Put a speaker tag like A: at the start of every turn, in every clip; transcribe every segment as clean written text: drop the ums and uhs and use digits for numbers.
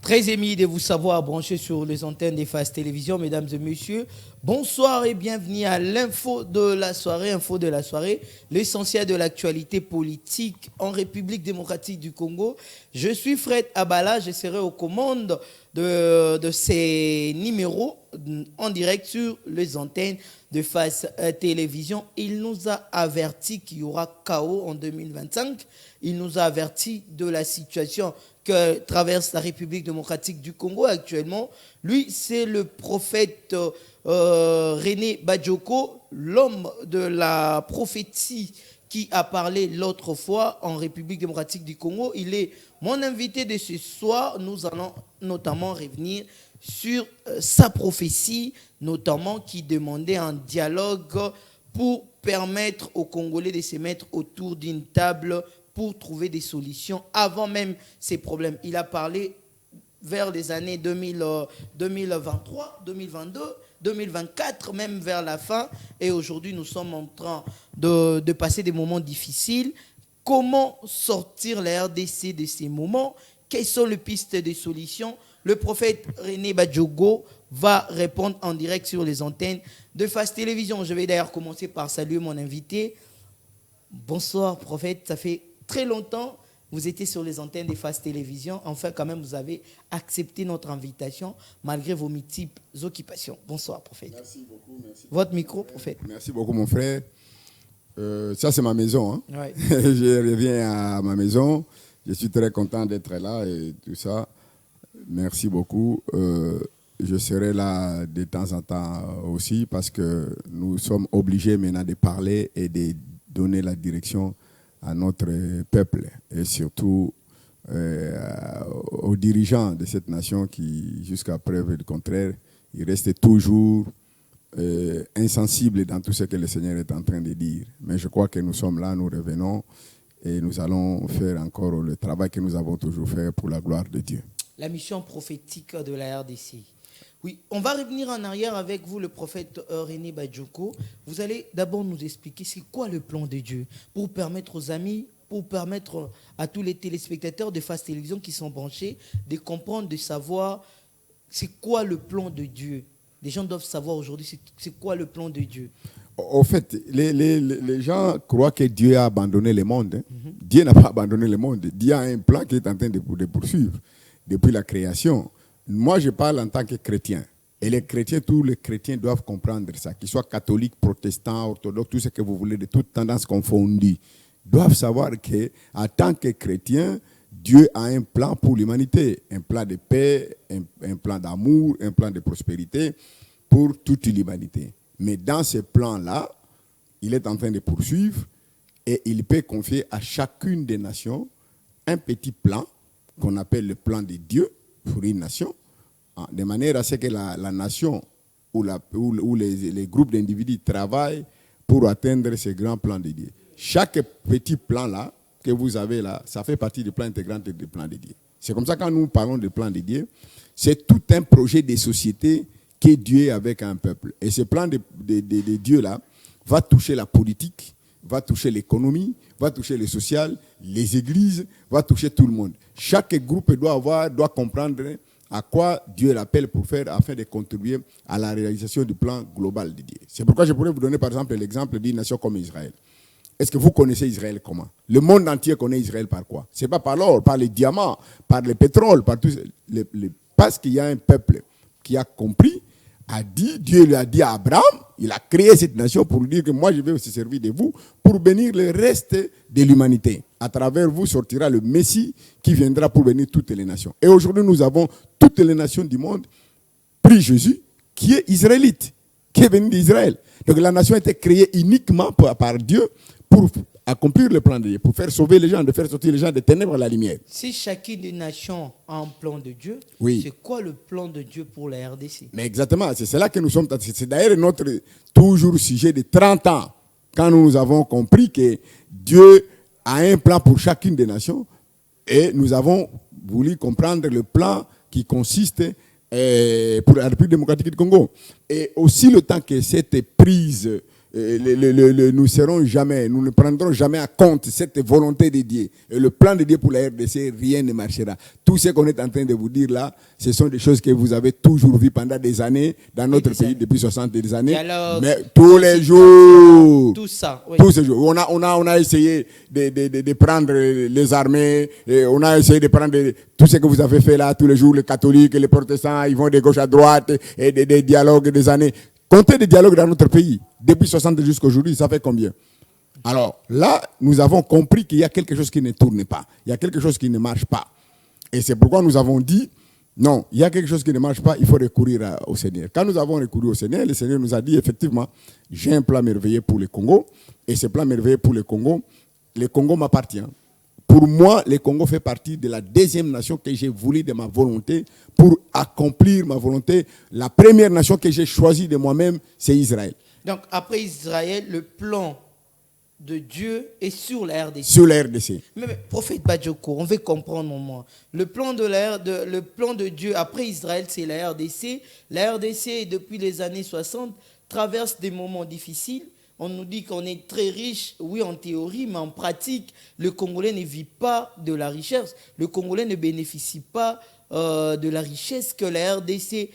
A: Très ému de vous savoir branché sur les antennes des Phases Télévision, mesdames et messieurs. Bonsoir et bienvenue à l'info de la soirée, l'essentiel de l'actualité politique en République démocratique du Congo. Je suis Fred Abala, je serai aux commandes de ces numéros en direct sur les antennes de Phases Télévision. Il nous a averti qu'il y aura chaos en 2025. Il nous a averti de la situation que traverse la République démocratique du Congo actuellement. Lui, c'est le prophète René Badioko, l'homme de la prophétie qui a parlé l'autre fois en République démocratique du Congo. Il est mon invité de ce soir. Nous allons notamment revenir sur sa prophétie, notamment qui demandait un dialogue pour permettre aux Congolais de se mettre autour d'une table pour trouver des solutions avant même ces problèmes. Il a parlé vers les années 2023, 2022, 2024, même vers la fin. Et aujourd'hui, nous sommes en train de passer des moments difficiles. Comment sortir la RDC de ces moments? Quelles sont les pistes de solutions? Le prophète René Badioko va répondre en direct sur les antennes de Phases Télévision. Je vais d'ailleurs commencer par saluer mon invité. Bonsoir, prophète. Ça fait très longtemps, vous étiez sur les antennes des Phases Télévision. Enfin, quand même, vous avez accepté notre invitation malgré vos multiples occupations. Bonsoir, prophète.
B: Merci beaucoup. Merci.
A: Votre micro, prophète.
B: Merci beaucoup, mon frère. Ça, c'est ma maison. Hein.
A: Ouais.
B: Je reviens à ma maison. Je suis très content d'être là et tout ça. Merci beaucoup. Je serai là de temps en temps aussi parce que nous sommes obligés maintenant de parler et de donner la direction à notre peuple et surtout aux dirigeants de cette nation qui, jusqu'à preuve du contraire, ils restent toujours insensibles dans tout ce que le Seigneur est en train de dire. Mais je crois que nous sommes là, nous revenons et nous allons faire encore le travail que nous avons toujours fait pour la gloire de Dieu.
A: La mission prophétique de la RDC. Oui, on va revenir en arrière avec vous, le prophète René Badioko. Vous allez d'abord nous expliquer c'est quoi le plan de Dieu pour permettre aux amis, pour permettre à tous les téléspectateurs de Phases Télévision qui sont branchés de comprendre, de savoir c'est quoi le plan de Dieu. Les gens doivent savoir aujourd'hui c'est quoi le plan de Dieu.
B: Au fait, les gens croient que Dieu a abandonné le monde. Hein. Dieu n'a pas abandonné le monde. Dieu a un plan qui est en train de poursuivre depuis la création. Moi, je parle en tant que chrétien. Et les chrétiens, tous les chrétiens doivent comprendre ça. Qu'ils soient catholiques, protestants, orthodoxes, tout ce que vous voulez, de toutes tendances confondues, doivent savoir qu'en tant que chrétiens, Dieu a un plan pour l'humanité. Un plan de paix, un plan d'amour, un plan de prospérité pour toute l'humanité. Mais dans ce plan-là, il est en train de poursuivre et il peut confier à chacune des nations un petit plan qu'on appelle le plan de Dieu pour une nation, de manière à ce que la nation ou les groupes d'individus travaillent pour atteindre ce grand plan de Dieu. Chaque petit plan-là que vous avez là, ça fait partie du plan intégrant du plan de Dieu. C'est comme ça que quand nous parlons du plan de Dieu, c'est tout un projet de société que Dieu a avec un peuple. Et ce plan de Dieu-là va toucher la politique, va toucher l'économie, va toucher le social, les églises, va toucher tout le monde. Chaque groupe doit comprendre à quoi Dieu l'appelle pour faire afin de contribuer à la réalisation du plan global de Dieu. C'est pourquoi je pourrais vous donner par exemple l'exemple d'une nation comme Israël. Est-ce que vous connaissez Israël comment? Le monde entier connaît Israël par quoi? Ce n'est pas par l'or, par les diamants, par le pétrole, par tout parce qu'il y a un peuple qui a compris, a dit, Dieu lui a dit à Abraham, il a créé cette nation pour lui dire que moi je vais aussi servir de vous pour bénir le reste de l'humanité. À travers vous sortira le Messie qui viendra pour bénir toutes les nations. Et aujourd'hui nous avons toutes les nations du monde pris Jésus qui est israélite, qui est venu d'Israël. Donc la nation a été créée uniquement par Dieu pour accomplir le plan de Dieu, pour faire sauver les gens, de faire sortir les gens des ténèbres à la lumière.
A: Si chacune des nations a un plan de Dieu,
B: oui.
A: C'est quoi le plan de Dieu pour la RDC? Mais
B: exactement, c'est là que nous sommes. C'est d'ailleurs notre toujours sujet de 30 ans, quand nous avons compris que Dieu a un plan pour chacune des nations et nous avons voulu comprendre le plan qui consiste pour la République démocratique du Congo. Et aussi le temps que cette prise nous ne prendrons jamais à compte cette volonté de Dieu. Et le plan de Dieu pour la RDC, rien ne marchera. Tout ce qu'on est en train de vous dire là, ce sont des choses que vous avez toujours vues pendant des années dans notre pays, depuis 60 des années.
A: Dialogue,
B: mais tous les jours,
A: tout ça, oui.
B: tous ces jours, on a essayé de prendre les armées, et on a essayé de prendre tout ce que vous avez fait là tous les jours, les catholiques, les protestants, ils vont de gauche à droite, et des dialogues des années. Comptez des dialogues dans notre pays, depuis 60 jusqu'à aujourd'hui, ça fait combien? Alors là, nous avons compris qu'il y a quelque chose qui ne tourne pas, il y a quelque chose qui ne marche pas. Et c'est pourquoi nous avons dit, non, il y a quelque chose qui ne marche pas, il faut recourir au Seigneur. Quand nous avons recouru au Seigneur, le Seigneur nous a dit, effectivement, j'ai un plan merveilleux pour le Congo, et ce plan merveilleux pour le Congo m'appartient. Pour moi, le Congo fait partie de la deuxième nation que j'ai voulu de ma volonté pour accomplir ma volonté. La première nation que j'ai choisie de moi-même, c'est Israël.
A: Donc, après Israël, le plan de Dieu est sur la RDC.
B: Sur la RDC.
A: Mais prophète Badjoko, on veut comprendre au moins. Le plan de Dieu après Israël, c'est la RDC. La RDC, depuis les années 60, traverse des moments difficiles. On nous dit qu'on est très riche, oui, en théorie, mais en pratique, le Congolais ne vit pas de la richesse. Le Congolais ne bénéficie pas de la richesse que la RDC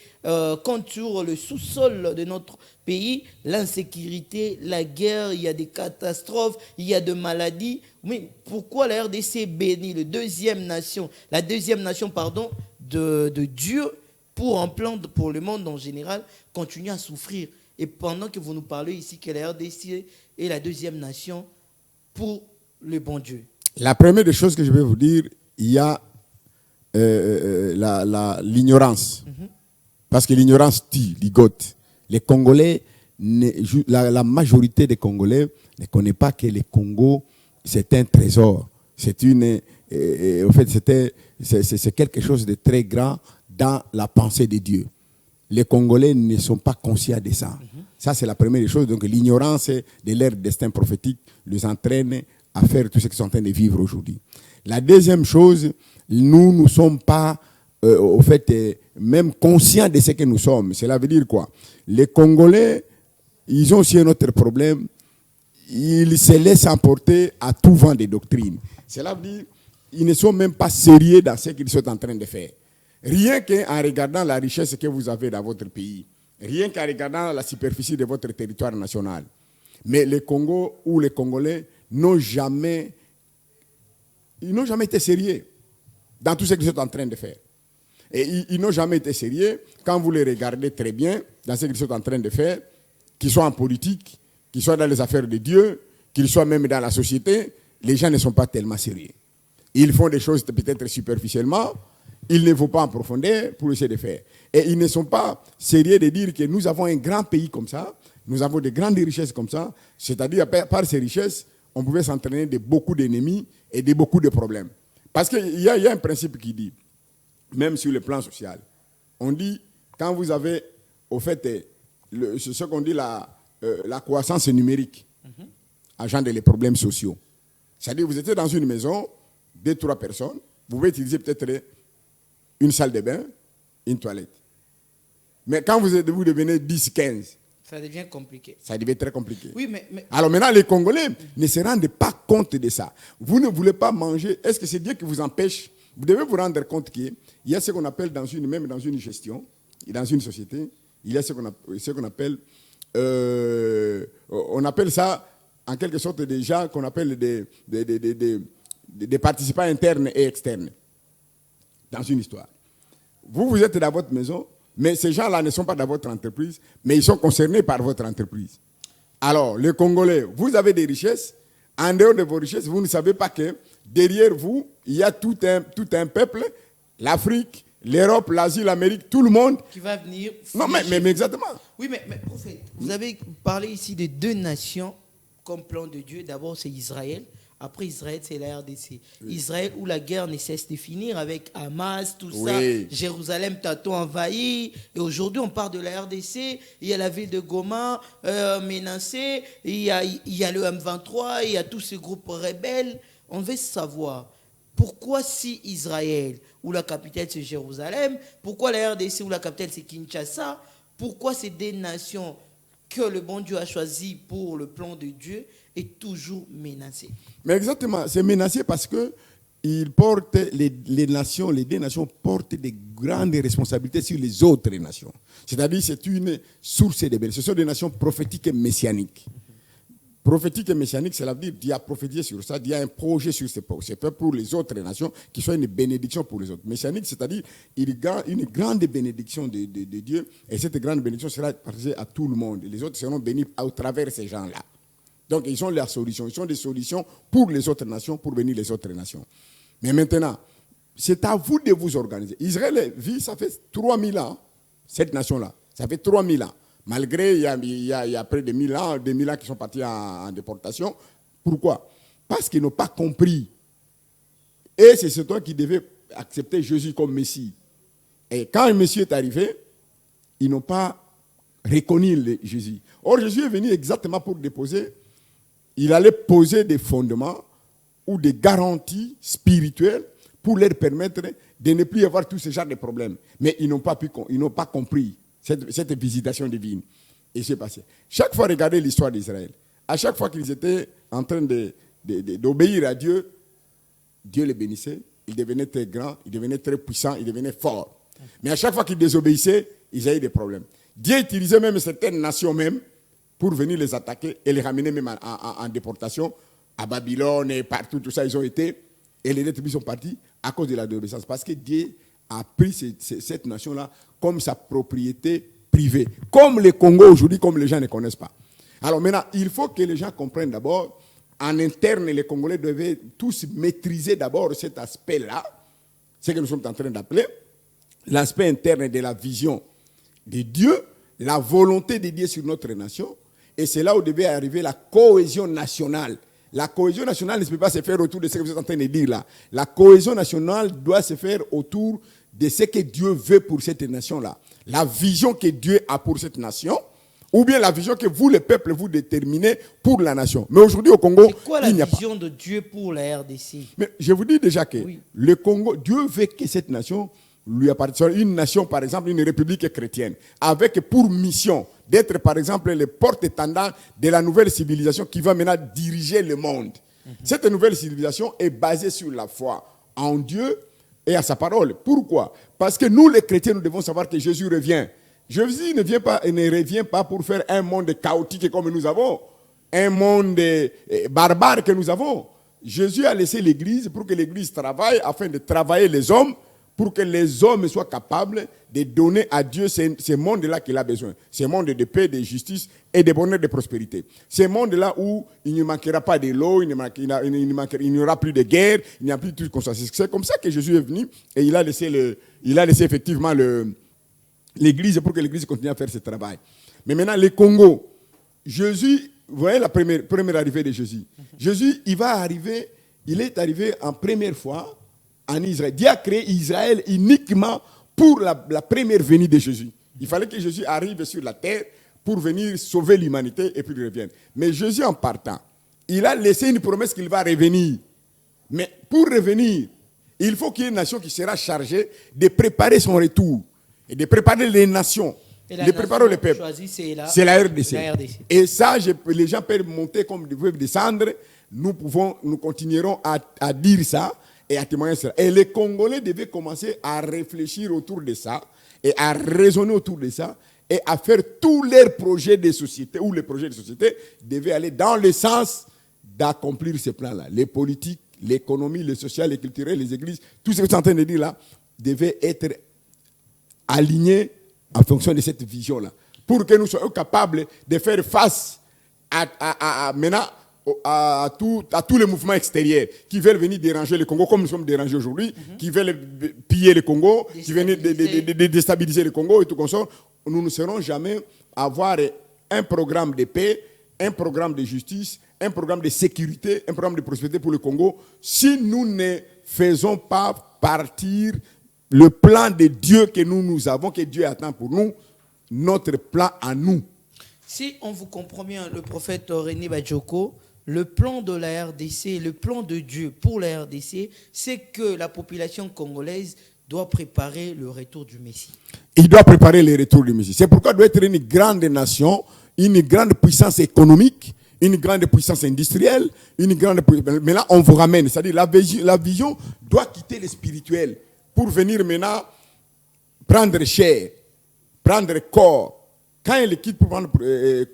A: compte sur le sous-sol de notre pays. L'insécurité, la guerre, il y a des catastrophes, il y a des maladies. Mais pourquoi la RDC bénit la deuxième nation de Dieu pour un plan pour le monde en général continue à souffrir? Et pendant que vous nous parlez ici que la RDC est la deuxième nation pour le bon Dieu.
B: La première des choses que je vais vous dire, il y a l'ignorance. Parce que l'ignorance tue, ligote. Les Congolais, la majorité des Congolais ne connaît pas que le Congo, c'est un trésor. C'est quelque chose de très grand dans la pensée de Dieu. Les Congolais ne sont pas conscients de ça. Ça, c'est la première chose. Donc, l'ignorance de leur destin prophétique les entraîne à faire tout ce qu'ils sont en train de vivre aujourd'hui. La deuxième chose, nous ne sommes pas, même conscients de ce que nous sommes. Cela veut dire quoi? Les Congolais, ils ont aussi un autre problème. Ils se laissent emporter à tout vent des doctrines. Cela veut dire qu'ils ne sont même pas sérieux dans ce qu'ils sont en train de faire. Rien qu'en regardant la richesse que vous avez dans votre pays, rien qu'en regardant la superficie de votre territoire national. Mais le Congo ou les Congolais n'ont jamais été sérieux dans tout ce qu'ils sont en train de faire. Et ils n'ont jamais été sérieux quand vous les regardez très bien dans ce qu'ils sont en train de faire, qu'ils soient en politique, qu'ils soient dans les affaires de Dieu, qu'ils soient même dans la société, les gens ne sont pas tellement sérieux. Ils font des choses peut-être superficiellement, il ne faut pas en profondeur pour essayer de faire. Et ils ne sont pas sérieux de dire que nous avons un grand pays comme ça, nous avons de grandes richesses comme ça, c'est-à-dire par ces richesses, on pouvait s'entraîner de beaucoup d'ennemis et de beaucoup de problèmes. Parce qu'il y a un principe qui dit, même sur le plan social, on dit, quand vous avez, au fait, ce qu'on dit la croissance numérique, agent des problèmes sociaux. C'est-à-dire, vous étiez dans une maison, 2-3 personnes, vous pouvez utiliser peut-être une salle de bain, une toilette. Mais quand vous devenez 10-15,
A: ça devient compliqué.
B: Ça devient très compliqué.
A: Oui, mais...
B: Alors maintenant, les Congolais ne se rendent pas compte de ça. Vous ne voulez pas manger. Est-ce que c'est Dieu qui vous empêche? Vous devez vous rendre compte qu'il y a ce qu'on appelle, même dans une gestion, dans une société, il y a ce qu'on appelle, on appelle ça, en quelque sorte, des gens qu'on appelle des participants internes et externes dans une histoire. Vous êtes dans votre maison, mais ces gens-là ne sont pas dans votre entreprise, mais ils sont concernés par votre entreprise. Alors, les Congolais, vous avez des richesses. En dehors de vos richesses, vous ne savez pas que derrière vous, il y a tout un peuple, l'Afrique, l'Europe, l'Asie, l'Amérique, tout le monde.
A: Qui va venir...
B: Non, mais exactement.
A: Oui, mais prophète, vous avez parlé ici de deux nations comme plan de Dieu. D'abord, c'est Israël. Après Israël, c'est la RDC. Oui. Israël où la guerre ne cesse de finir avec Hamas, tout ça. Jérusalem tantôt envahi. Et aujourd'hui, on parle de la RDC. Il y a la ville de Goma menacée. Il y a le M23. Il y a tous ces groupes rebelles. On veut savoir pourquoi si Israël, où la capitale c'est Jérusalem, pourquoi la RDC où la capitale c'est Kinshasa, pourquoi ces deux nations que le bon Dieu a choisi pour le plan de Dieu est toujours menacé.
B: Mais exactement, c'est menacé parce que il porte les nations, les deux nations portent des grandes responsabilités sur les autres nations. C'est-à-dire c'est une source de bénédiction. Ce sont des nations prophétiques et messianiques. Prophétique et messianique, cela veut dire Dieu a prophétisé sur ça, Dieu a un projet sur ces peuples pour les autres nations qui soit une bénédiction pour les autres. Messianique, c'est-à-dire il a une grande bénédiction de Dieu et cette grande bénédiction sera partagée à tout le monde. Les autres seront bénis au travers de ces gens-là. Donc ils ont leurs solutions, ils sont des solutions pour les autres nations, pour bénir les autres nations. Mais maintenant, c'est à vous de vous organiser. Israël vit, ça fait 3000 ans, cette nation-là, ça fait 3000 ans. Malgré, il y a près de 1000 ans qui sont partis en déportation. Pourquoi? Parce qu'ils n'ont pas compris. Et c'est ce temps qui devait accepter Jésus comme Messie. Et quand le Messie est arrivé, ils n'ont pas reconnu Jésus. Or, Jésus est venu exactement pour déposer, il allait poser des fondements ou des garanties spirituelles pour leur permettre de ne plus avoir tous ces genres de problèmes. Mais ils n'ont pas compris cette visitation divine. Et c'est passé. Chaque fois, regardez l'histoire d'Israël. À chaque fois qu'ils étaient en train d'obéir à Dieu, Dieu les bénissait, ils devenaient très grands, ils devenaient très puissants, ils devenaient forts. Mais à chaque fois qu'ils désobéissaient, ils avaient des problèmes. Dieu utilisait même certaines nations même pour venir les attaquer et les ramener même en déportation à Babylone et partout, tout ça, ils ont été. Et les tribus sont partis à cause de la désobéissance. Parce que Dieu a pris cette nation-là comme sa propriété privée. Comme le Congo aujourd'hui, comme les gens ne connaissent pas. Alors maintenant, il faut que les gens comprennent d'abord, en interne, les Congolais devaient tous maîtriser d'abord cet aspect-là, ce que nous sommes en train d'appeler l'aspect interne de la vision de Dieu, la volonté de Dieu sur notre nation. Et c'est là où devait arriver la cohésion nationale. La cohésion nationale ne peut pas se faire autour de ce que vous êtes en train de dire là. La cohésion nationale doit se faire autour de ce que Dieu veut pour cette nation-là. La vision que Dieu a pour cette nation, ou bien la vision que vous, les peuples, vous déterminez pour la nation. Mais aujourd'hui, au Congo,
A: c'est quoi la vision de Dieu pour la RDC?
B: Mais je vous dis déjà que le Congo, Dieu veut que cette nation lui appartienne. Une nation, par exemple, une république chrétienne, avec pour mission d'être, par exemple, les porte-étendards de la nouvelle civilisation qui va maintenant diriger le monde. Cette nouvelle civilisation est basée sur la foi en Dieu et à sa parole. Pourquoi? Parce que nous, les chrétiens, nous devons savoir que Jésus revient. Jésus ne revient pas pour faire un monde chaotique comme nous avons, un monde barbare que nous avons. Jésus a laissé l'Église pour que l'Église travaille afin de travailler les hommes, pour que les hommes soient capables de donner à Dieu ce monde-là qu'il a besoin. Ce monde de paix, de justice et de bonheur, de prospérité. Ce monde-là où il ne manquera pas de l'eau, il n'y aura plus de guerre, il n'y a plus de tout comme ça. C'est comme ça que Jésus est venu et il a laissé effectivement l'Église pour que l'Église continue à faire ce travail. Mais maintenant, le Congo, Jésus, vous voyez la première arrivée de Jésus. Jésus, il est arrivé en première fois en Israël. Dieu a créé Israël uniquement pour la première venue de Jésus. Il fallait que Jésus arrive sur la terre pour venir sauver l'humanité et puis il revienne. Mais Jésus, en partant, il a laissé une promesse qu'il va revenir. Mais pour revenir, il faut qu'il y ait une nation qui sera chargée de préparer son retour et de préparer les nations. De préparer les peuples. C'est la RDC. Et ça, les gens peuvent monter comme ils peuvent descendre. Nous continuerons à dire ça et à témoigner ça. Et les Congolais devaient commencer à réfléchir autour de ça et à raisonner autour de ça et à faire tous leurs projets de société, ou les projets de société devaient aller dans le sens d'accomplir ce plan-là. Les politiques, l'économie, le social, le culturel, les églises, tout ce que vous êtes en train de dire là, devaient être alignés en fonction de cette vision-là. Pour que nous soyons capables de faire face maintenant à tous les mouvements extérieurs qui veulent venir déranger le Congo, comme nous sommes dérangés aujourd'hui, qui veulent piller le Congo, qui veulent déstabiliser le Congo et tout comme ça. Nous ne serons jamais avoir un programme de paix, un programme de justice, un programme de sécurité, un programme de prospérité pour le Congo si nous ne faisons pas partir le plan de Dieu que nous avons, que Dieu attend pour nous, notre plan à nous.
A: Si on vous comprend bien, le prophète René Badjoko, le plan de la RDC, le plan de Dieu pour la RDC, c'est que la population congolaise doit préparer le retour du Messie.
B: Il doit préparer le retour du Messie. C'est pourquoi il doit être une grande nation, une grande puissance économique, une grande puissance industrielle, mais là, on vous ramène. C'est-à-dire la vision doit quitter le spirituel pour venir maintenant prendre chair, prendre corps. Quand elle quitte pour prendre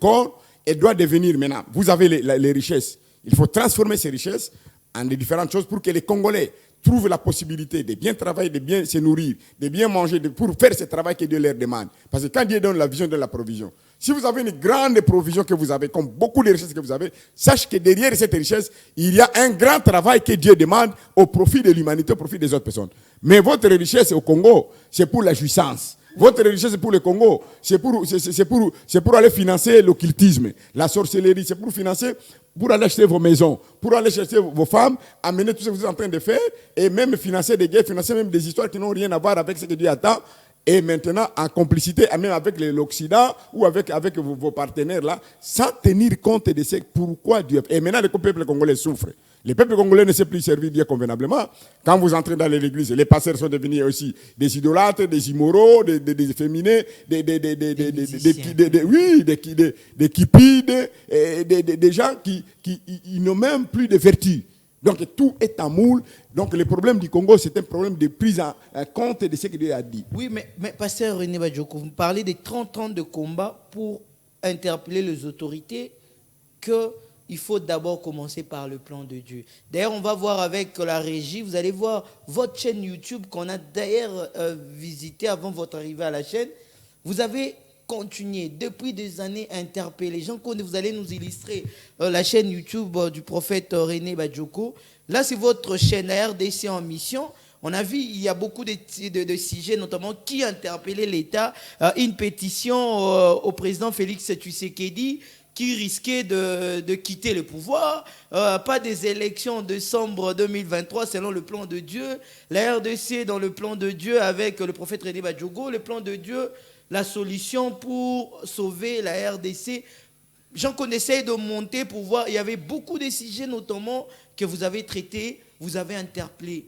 B: corps, elle doit devenir maintenant. Vous avez les richesses. Il faut transformer ces richesses en des différentes choses pour que les Congolais trouvent la possibilité de bien travailler, de bien se nourrir, de bien manger, pour faire ce travail que Dieu leur demande. Parce que quand Dieu donne la vision, donne la provision. Si vous avez une grande provision que vous avez, comme beaucoup de richesses que vous avez, sachez que derrière cette richesse, il y a un grand travail que Dieu demande au profit de l'humanité, au profit des autres personnes. Mais votre richesse au Congo, c'est pour la jouissance. Votre richesse pour le Congo, c'est pour aller financer l'occultisme, la sorcellerie, c'est pour financer, pour aller acheter vos maisons, pour aller chercher vos femmes, amener tout ce que vous êtes en train de faire, et même financer des guerres, financer même des histoires qui n'ont rien à voir avec ce que Dieu attend. Et maintenant, en complicité, même avec l'Occident ou avec vos partenaires là, sans tenir compte de ce pourquoi Dieu. Et maintenant, le peuple congolais souffre. Le peuple congolais ne sait plus servir Dieu convenablement. Quand vous entrez dans l'église, les pasteurs sont devenus aussi des idolâtres, des immoraux, des efféminés, des cupides, des gens qui n'ont même plus de vertu. Donc tout est en moule. Donc le problème du Congo, c'est un problème de prise en compte de ce que Dieu a dit.
A: Oui, mais pasteur René Badioko, vous parlez des 30 ans de combat pour interpeller les autorités qu'il faut d'abord commencer par le plan de Dieu. D'ailleurs, on va voir avec la régie, vous allez voir votre chaîne YouTube qu'on a d'ailleurs visité avant votre arrivée à la chaîne. Vous avez continué depuis des années à interpeller. Jean-Claude, vous allez nous illustrer la chaîne YouTube du prophète René Badioko. Là, c'est votre chaîne RDC en mission. On a vu, il y a beaucoup de sujets, notamment qui interpellaient l'État. Une pétition au président Félix Tshisekedi qui risquait de quitter le pouvoir. Pas des élections en décembre 2023 selon le plan de Dieu. La RDC dans le plan de Dieu avec le prophète René Badioko. Le plan de Dieu, la solution pour sauver la RDC. J'en connaissais de monter pour voir. Il y avait beaucoup de sujets notamment que vous avez traités, vous avez interpellés.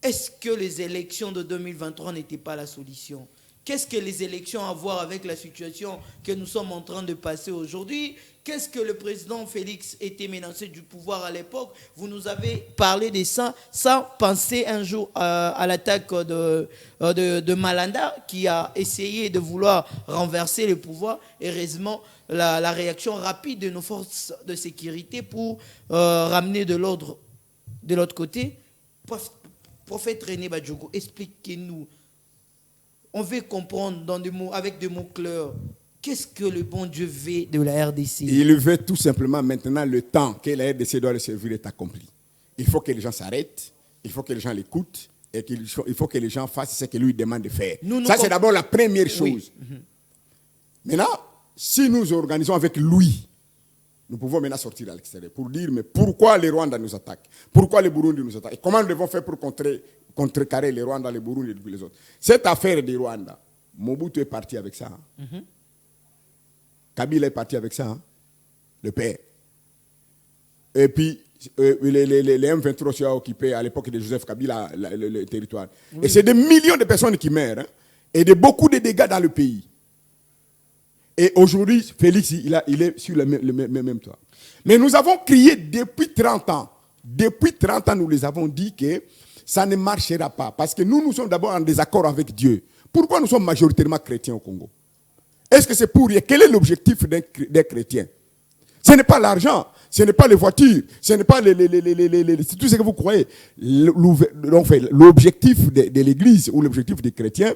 A: Est-ce que les élections de 2023 n'étaient pas la solution? Qu'est-ce que les élections ont à voir avec la situation que nous sommes en train de passer aujourd'hui? Qu'est-ce que le président Félix était menacé du pouvoir à l'époque? Vous nous avez parlé de ça sans penser un jour à l'attaque de Malanda qui a essayé de vouloir renverser le pouvoir. Heureusement, la réaction rapide de nos forces de sécurité pour ramener de l'ordre de l'autre côté. Prophète René Badioko, expliquez-nous. On veut comprendre avec des mots clairs. Qu'est-ce que le bon Dieu veut de la RDC?
B: Il veut tout simplement maintenant le temps que la RDC doit le servir est accompli. Il faut que les gens s'arrêtent, il faut que les gens l'écoutent et il faut que les gens fassent ce que lui demande de faire. Ça, c'est d'abord la première chose. Oui. Maintenant, si nous organisons avec lui, nous pouvons maintenant sortir à l'extérieur pour dire mais pourquoi les Rwandais nous attaquent? Pourquoi les Burundis nous attaquent? Et comment nous devons faire pour contrecarrer les Rwandais, les Burundis et les autres? Cette affaire des Rwandais, Mobutu est parti avec ça. Kabila est parti avec ça, hein? Le père. Et puis, les M23 ont occupé à l'époque de Joseph Kabila le territoire. Oui. Et c'est des millions de personnes qui meurent, hein? Et beaucoup de dégâts dans le pays. Et aujourd'hui, Félix, il est sur le même toit. Mais nous avons crié depuis 30 ans. Depuis 30 ans, nous les avons dit que ça ne marchera pas. Parce que nous sommes d'abord en désaccord avec Dieu. Pourquoi nous sommes majoritairement chrétiens au Congo? Est-ce que c'est pour rien? Quel est l'objectif d'un chrétien? Ce n'est pas l'argent, ce n'est pas les voitures, ce n'est pas tout ce que vous croyez. L'objectif de l'Église ou l'objectif des chrétiens,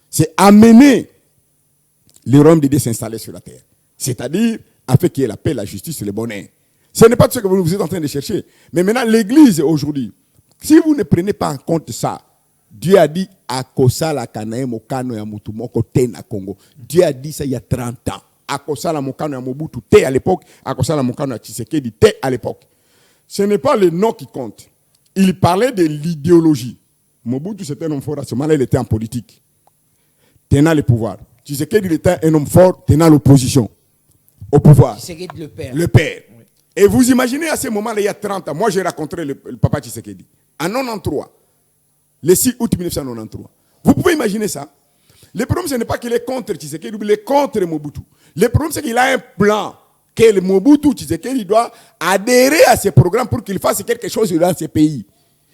B: c'est amener le royaume de Dieu s'installer sur la terre. C'est-à-dire, afin qu'il y ait la paix, la justice et le bonheur. Ce n'est pas ce que vous êtes en train de chercher. Mais maintenant, l'Église aujourd'hui, si vous ne prenez pas en compte ça, Dieu a dit Akosala Kanae Mokano ya Mutumoko te na Congo. Dieu a dit ça il y a 30 ans. Akosala Mokano ya Mobutu te à l'époque, Akosala Mokano ya Tshisekedi te à l'époque. Ce n'est pas le nom qui compte. Il parlait de l'idéologie. Mobutu c'était un homme fort à ce moment-là, il était en politique, tenant le pouvoir. Tshisekedi était un homme fort, tenant l'opposition au pouvoir.
A: Tshisekedi le père.
B: Le père. Oui. Et vous imaginez à ce moment-là, il y a 30 ans, moi j'ai rencontré le papa Tshisekedi en 93. Le 6 août 1993. Vous pouvez imaginer ça? Le problème, ce n'est pas qu'il est contre Tshisekedi, il est contre Mobutu. Le problème, c'est qu'il a un plan que le Mobutu Tshisekedi doit adhérer à ce programme pour qu'il fasse quelque chose dans ce pays.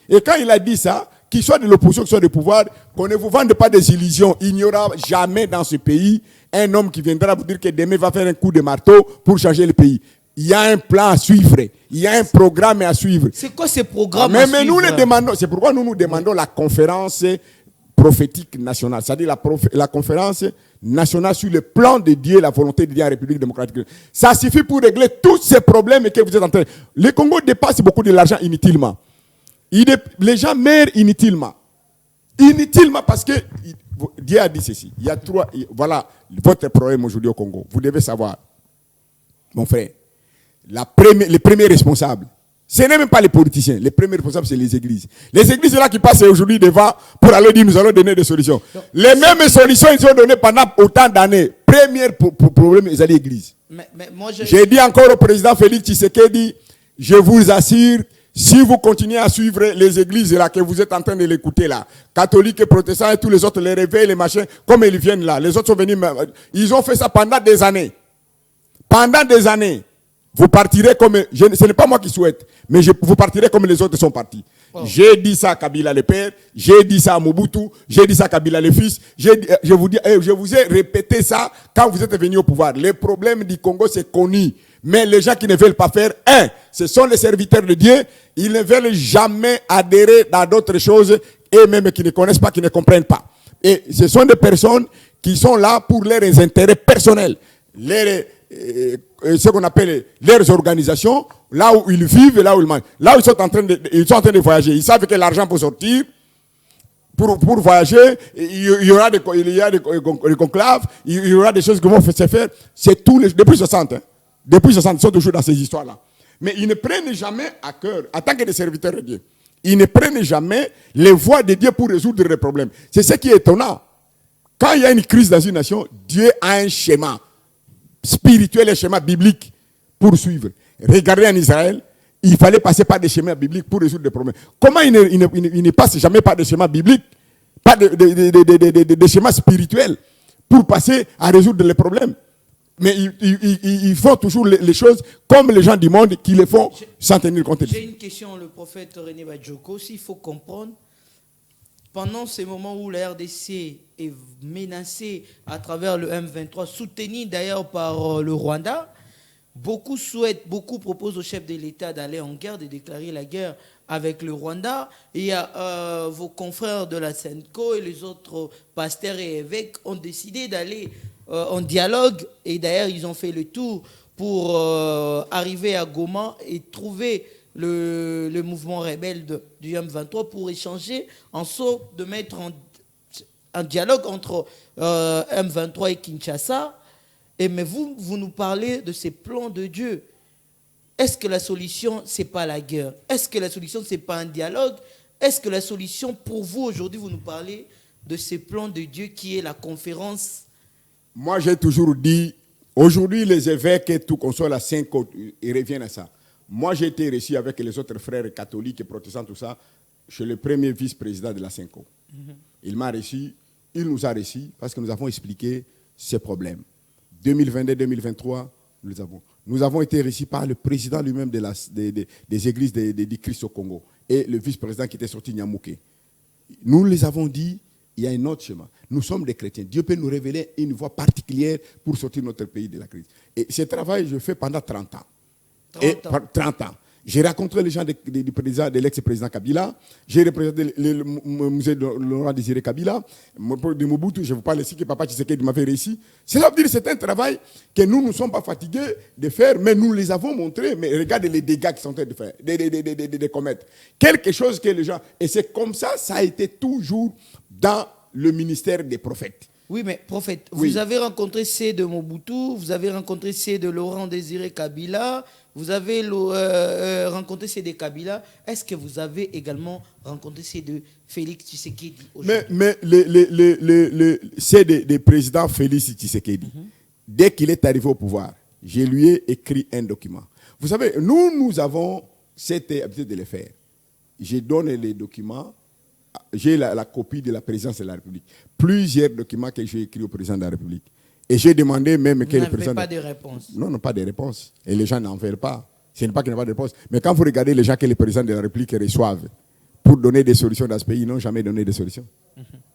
B: Et quand il a dit ça, qu'il soit de l'opposition, qu'il soit du pouvoir, qu'on ne vous vende pas des illusions. Il n'y aura jamais dans ce pays un homme qui viendra vous dire que demain va faire un coup de marteau pour changer le pays. Il y a un plan à suivre. Il y a un programme à suivre.
A: C'est quoi ce programme
B: mais nous le demandons. C'est pourquoi nous demandons la conférence prophétique nationale. C'est-à-dire la conférence nationale sur le plan de Dieu et la volonté de Dieu en République démocratique. Ça suffit pour régler tous ces problèmes que vous êtes en train de... Le Congo dépasse beaucoup de l'argent inutilement. Les gens meurent inutilement. Inutilement parce que Dieu a dit ceci. Il y a trois... Voilà votre problème aujourd'hui au Congo. Vous devez savoir, mon frère, les premiers responsables, ce n'est même pas les politiciens. Les premiers responsables, c'est les églises. Les églises, c'est là qui passent aujourd'hui devant pour aller dire nous allons donner des solutions. Les mêmes solutions, ils ont données pendant autant d'années. Premier problème, ils allaient à l'église. J'ai dit encore au président Félix Tshisekedi, je vous assure, si vous continuez à suivre les églises là, que vous êtes en train de l'écouter là, catholiques et protestants et tous les autres, les réveils, les machins, comme ils viennent là, les autres sont venus, ils ont fait ça pendant des années. Pendant des années. Vous partirez comme... ce n'est pas moi qui souhaite, mais vous partirez comme les autres sont partis. Oh. J'ai dit ça à Kabila le père, j'ai dit ça à Mobutu, j'ai dit ça à Kabila le fils, je vous ai répété ça quand vous êtes venus au pouvoir. Le problème du Congo, c'est connu. Mais les gens qui ne veulent pas faire, ce sont les serviteurs de Dieu, ils ne veulent jamais adhérer dans d'autres choses, et même qui ne connaissent pas, qui ne comprennent pas. Et ce sont des personnes qui sont là pour leurs intérêts personnels. Ce qu'on appelle leurs organisations, là où ils vivent et là où ils mangent. Là où ils sont en train de voyager. Ils savent que l'argent pour sortir, pour voyager, il y aura des conclaves, il y aura des choses qui vont se faire. C'est depuis 60. Hein. Depuis 60, ils sont toujours dans ces histoires-là. Mais ils ne prennent jamais à cœur, en tant que des serviteurs de Dieu, ils ne prennent jamais les voies de Dieu pour résoudre les problèmes. C'est ce qui est étonnant. Quand il y a une crise dans une nation, Dieu a un schéma spirituel et schéma biblique pour suivre. Regardez en Israël, il fallait passer par des schémas bibliques pour résoudre des problèmes. Comment il ne passe jamais par des schémas bibliques, pas des schémas spirituels pour passer à résoudre les problèmes? Mais ils font toujours les choses comme les gens du monde qui les font sans tenir compte.
A: J'ai une question, le prophète René Badjoko. S'il faut comprendre, pendant ces moments où la RDC est menacée à travers le M23, soutenu d'ailleurs par le Rwanda, beaucoup proposent au chef de l'État d'aller en guerre, de déclarer la guerre avec le Rwanda. Et il y a vos confrères de la SENCO et les autres pasteurs et évêques ont décidé d'aller en dialogue. Et d'ailleurs, ils ont fait le tour pour arriver à Goma et trouver le mouvement rebelle du M23 pour échanger en sorte de mettre en dialogue entre M23 et Kinshasa. Mais vous nous parlez de ces plans de Dieu. Est-ce que la solution, ce n'est pas la guerre? Est-ce que la solution, ce n'est pas un dialogue? Est-ce que la solution, pour vous, aujourd'hui, vous nous parlez de ces plans de Dieu qui est la conférence?
B: Moi, j'ai toujours dit, aujourd'hui, les évêques et tout, qu'on soit la Saint-Côte, ils reviennent à ça. Moi, j'ai été reçu avec les autres frères catholiques et protestants, tout ça, chez le premier vice-président de la Cinco. Il m'a reçu, il nous a reçus parce que nous avons expliqué ces problèmes. 2022-2023, nous avons été reçus par le président lui-même des églises du Christ au Congo et le vice-président qui était sorti Nyamouké. Nous les avons dit, il y a un autre chemin. Nous sommes des chrétiens. Dieu peut nous révéler une voie particulière pour sortir notre pays de la crise. Et ce travail, je fais pendant 30 ans. 30 ans. J'ai rencontré les gens de l'ex-président Kabila. J'ai représenté le musée de Laurent Désiré Kabila. De Mobutu, je vous parle ici que Papa Tshisekedi m'avait réussi. Cela veut dire que c'est un travail que nous ne sommes pas fatigués de faire, mais nous les avons montrés. Mais regardez les dégâts qu'ils sont en train de faire, de commettre. Quelque chose que les gens... Et c'est comme ça, ça a été toujours dans le ministère des prophètes.
A: Oui, mais prophète, vous avez rencontré ceux de Mobutu, vous avez rencontré ceux de Laurent Désiré Kabila, vous avez rencontré ceux de Kabila. Est-ce que vous avez également rencontré ceux de Félix Tshisekedi?
B: Mais c'est des présidents Félix Tshisekedi. Dès qu'il est arrivé au pouvoir, je lui ai écrit un document. Vous savez, nous avons cette habitude de le faire. Je donne les documents j'ai la copie de la présidence de la République. Plusieurs documents que j'ai écrits au président de la République. Et j'ai demandé même que le président...
A: Vous n'avez pas de réponse.
B: Non, pas de réponse. Et les gens n'en veulent pas. Ce n'est pas qu'il n'y a pas de réponse. Mais quand vous regardez les gens que les présidents de la République reçoivent pour donner des solutions dans ce pays, ils n'ont jamais donné de solutions.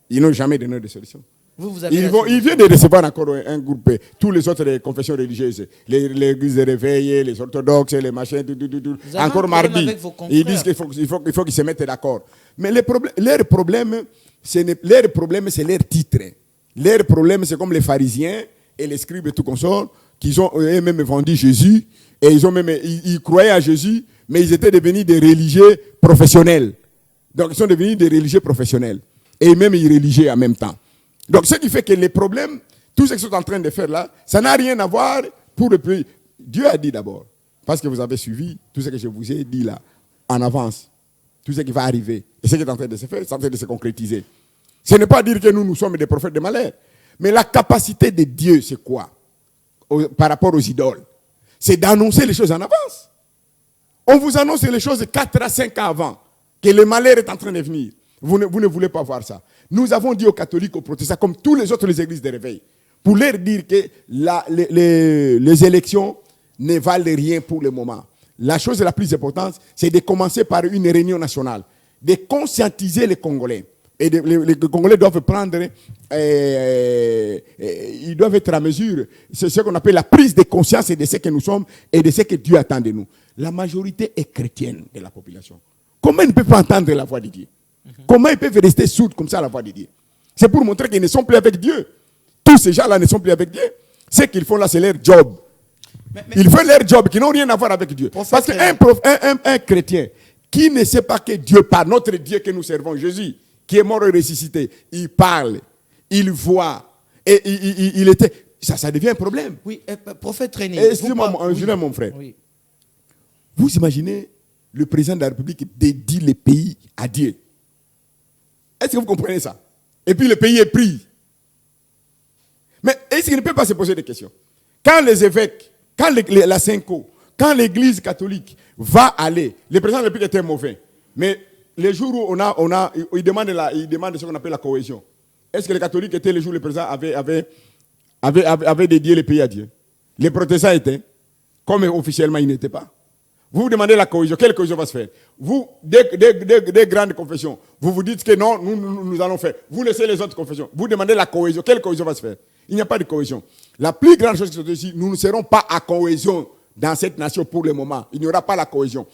B: Ils n'ont jamais donné de solutions.
A: Vous avez
B: ils viennent de recevoir encore un groupe, tous les autres les confessions religieuses, l'église de réveil, les orthodoxes, les machins, encore mardi. Ils disent qu'il faut qu'ils se mettent d'accord. Mais leur problème, c'est leur titre. Leur problème, c'est comme les pharisiens et les scribes et tout consort, qui ont eux-mêmes vendu Jésus, et ils croyaient à Jésus, mais ils étaient devenus des religieux professionnels. Donc ils sont devenus des religieux professionnels. Et même irréligieux en même temps. Donc, ce qui fait que les problèmes, tout ce qu'ils sont en train de faire là, ça n'a rien à voir pour le pays. Dieu a dit d'abord, parce que vous avez suivi tout ce que je vous ai dit là, en avance, tout ce qui va arriver, et ce qui est en train de se faire, c'est en train de se concrétiser. Ce n'est pas dire que nous sommes des prophètes de malheur, mais la capacité de Dieu, c'est quoi par rapport aux idoles? C'est d'annoncer les choses en avance. On vous annonce les choses 4 à 5 ans avant, que le malheur est en train de venir. Vous ne voulez pas voir ça. Nous avons dit aux catholiques, aux protestants, comme tous les autres les églises de réveil, pour leur dire que les élections ne valent rien pour le moment. La chose la plus importante, c'est de commencer par une réunion nationale, de conscientiser les Congolais. Et les Congolais doivent prendre, ils doivent être à mesure. C'est ce qu'on appelle la prise de conscience de ce que nous sommes et de ce que Dieu attend de nous. La majorité est chrétienne de la population. Comment ils ne peuvent pas entendre la voix de Dieu? Comment ils peuvent rester sourds comme ça à la voix de Dieu? C'est pour montrer qu'ils ne sont plus avec Dieu. Tous ces gens-là ne sont plus avec Dieu. Ce qu'ils font là, c'est leur job. Ils font leur job qui n'ont rien à voir avec Dieu. Parce qu'un chrétien qui ne sait pas que Dieu, par notre Dieu que nous servons, Jésus, qui est mort et ressuscité, il parle, il voit, et il était... Ça devient un problème.
A: Oui, prophète René.
B: Excusez-moi, Julien, mon frère. Oui. Vous imaginez le président de la République dédie le pays à Dieu. Est-ce que vous comprenez ça? Et puis le pays est pris. Mais est-ce qu'il ne peut pas se poser des questions? Quand les évêques, quand la Cinco, quand l'église catholique va aller, le président de la République était mauvais. Mais les jours où il demande ce qu'on appelle la cohésion. Est-ce que les catholiques étaient les jours où le président avait dédié le pays à Dieu? Les protestants étaient, comme officiellement ils n'étaient pas. Vous vous demandez la cohésion. Quelle cohésion va se faire? Vous, des grandes confessions, vous vous dites que non, nous allons faire. Vous laissez les autres confessions. Vous demandez la cohésion. Quelle cohésion va se faire? Il n'y a pas de cohésion. La plus grande chose qui se dit ici, nous ne serons pas à cohésion dans cette nation pour le moment. Il n'y aura pas la cohésion.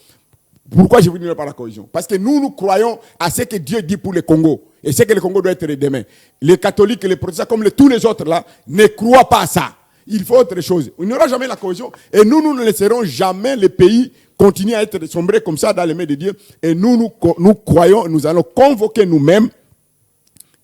B: Pourquoi je vous dis qu'il n'y aura pas la cohésion? Parce que nous croyons à ce que Dieu dit pour le Congo. Et ce que le Congo doit être demain. Les catholiques et les protestants, comme tous les autres là, ne croient pas à ça. Il faut autre chose. Il n'y aura jamais la cohésion. Et nous ne laisserons jamais le pays continuer à être sombré comme ça dans les mains de Dieu. Et nous croyons, nous allons convoquer nous-mêmes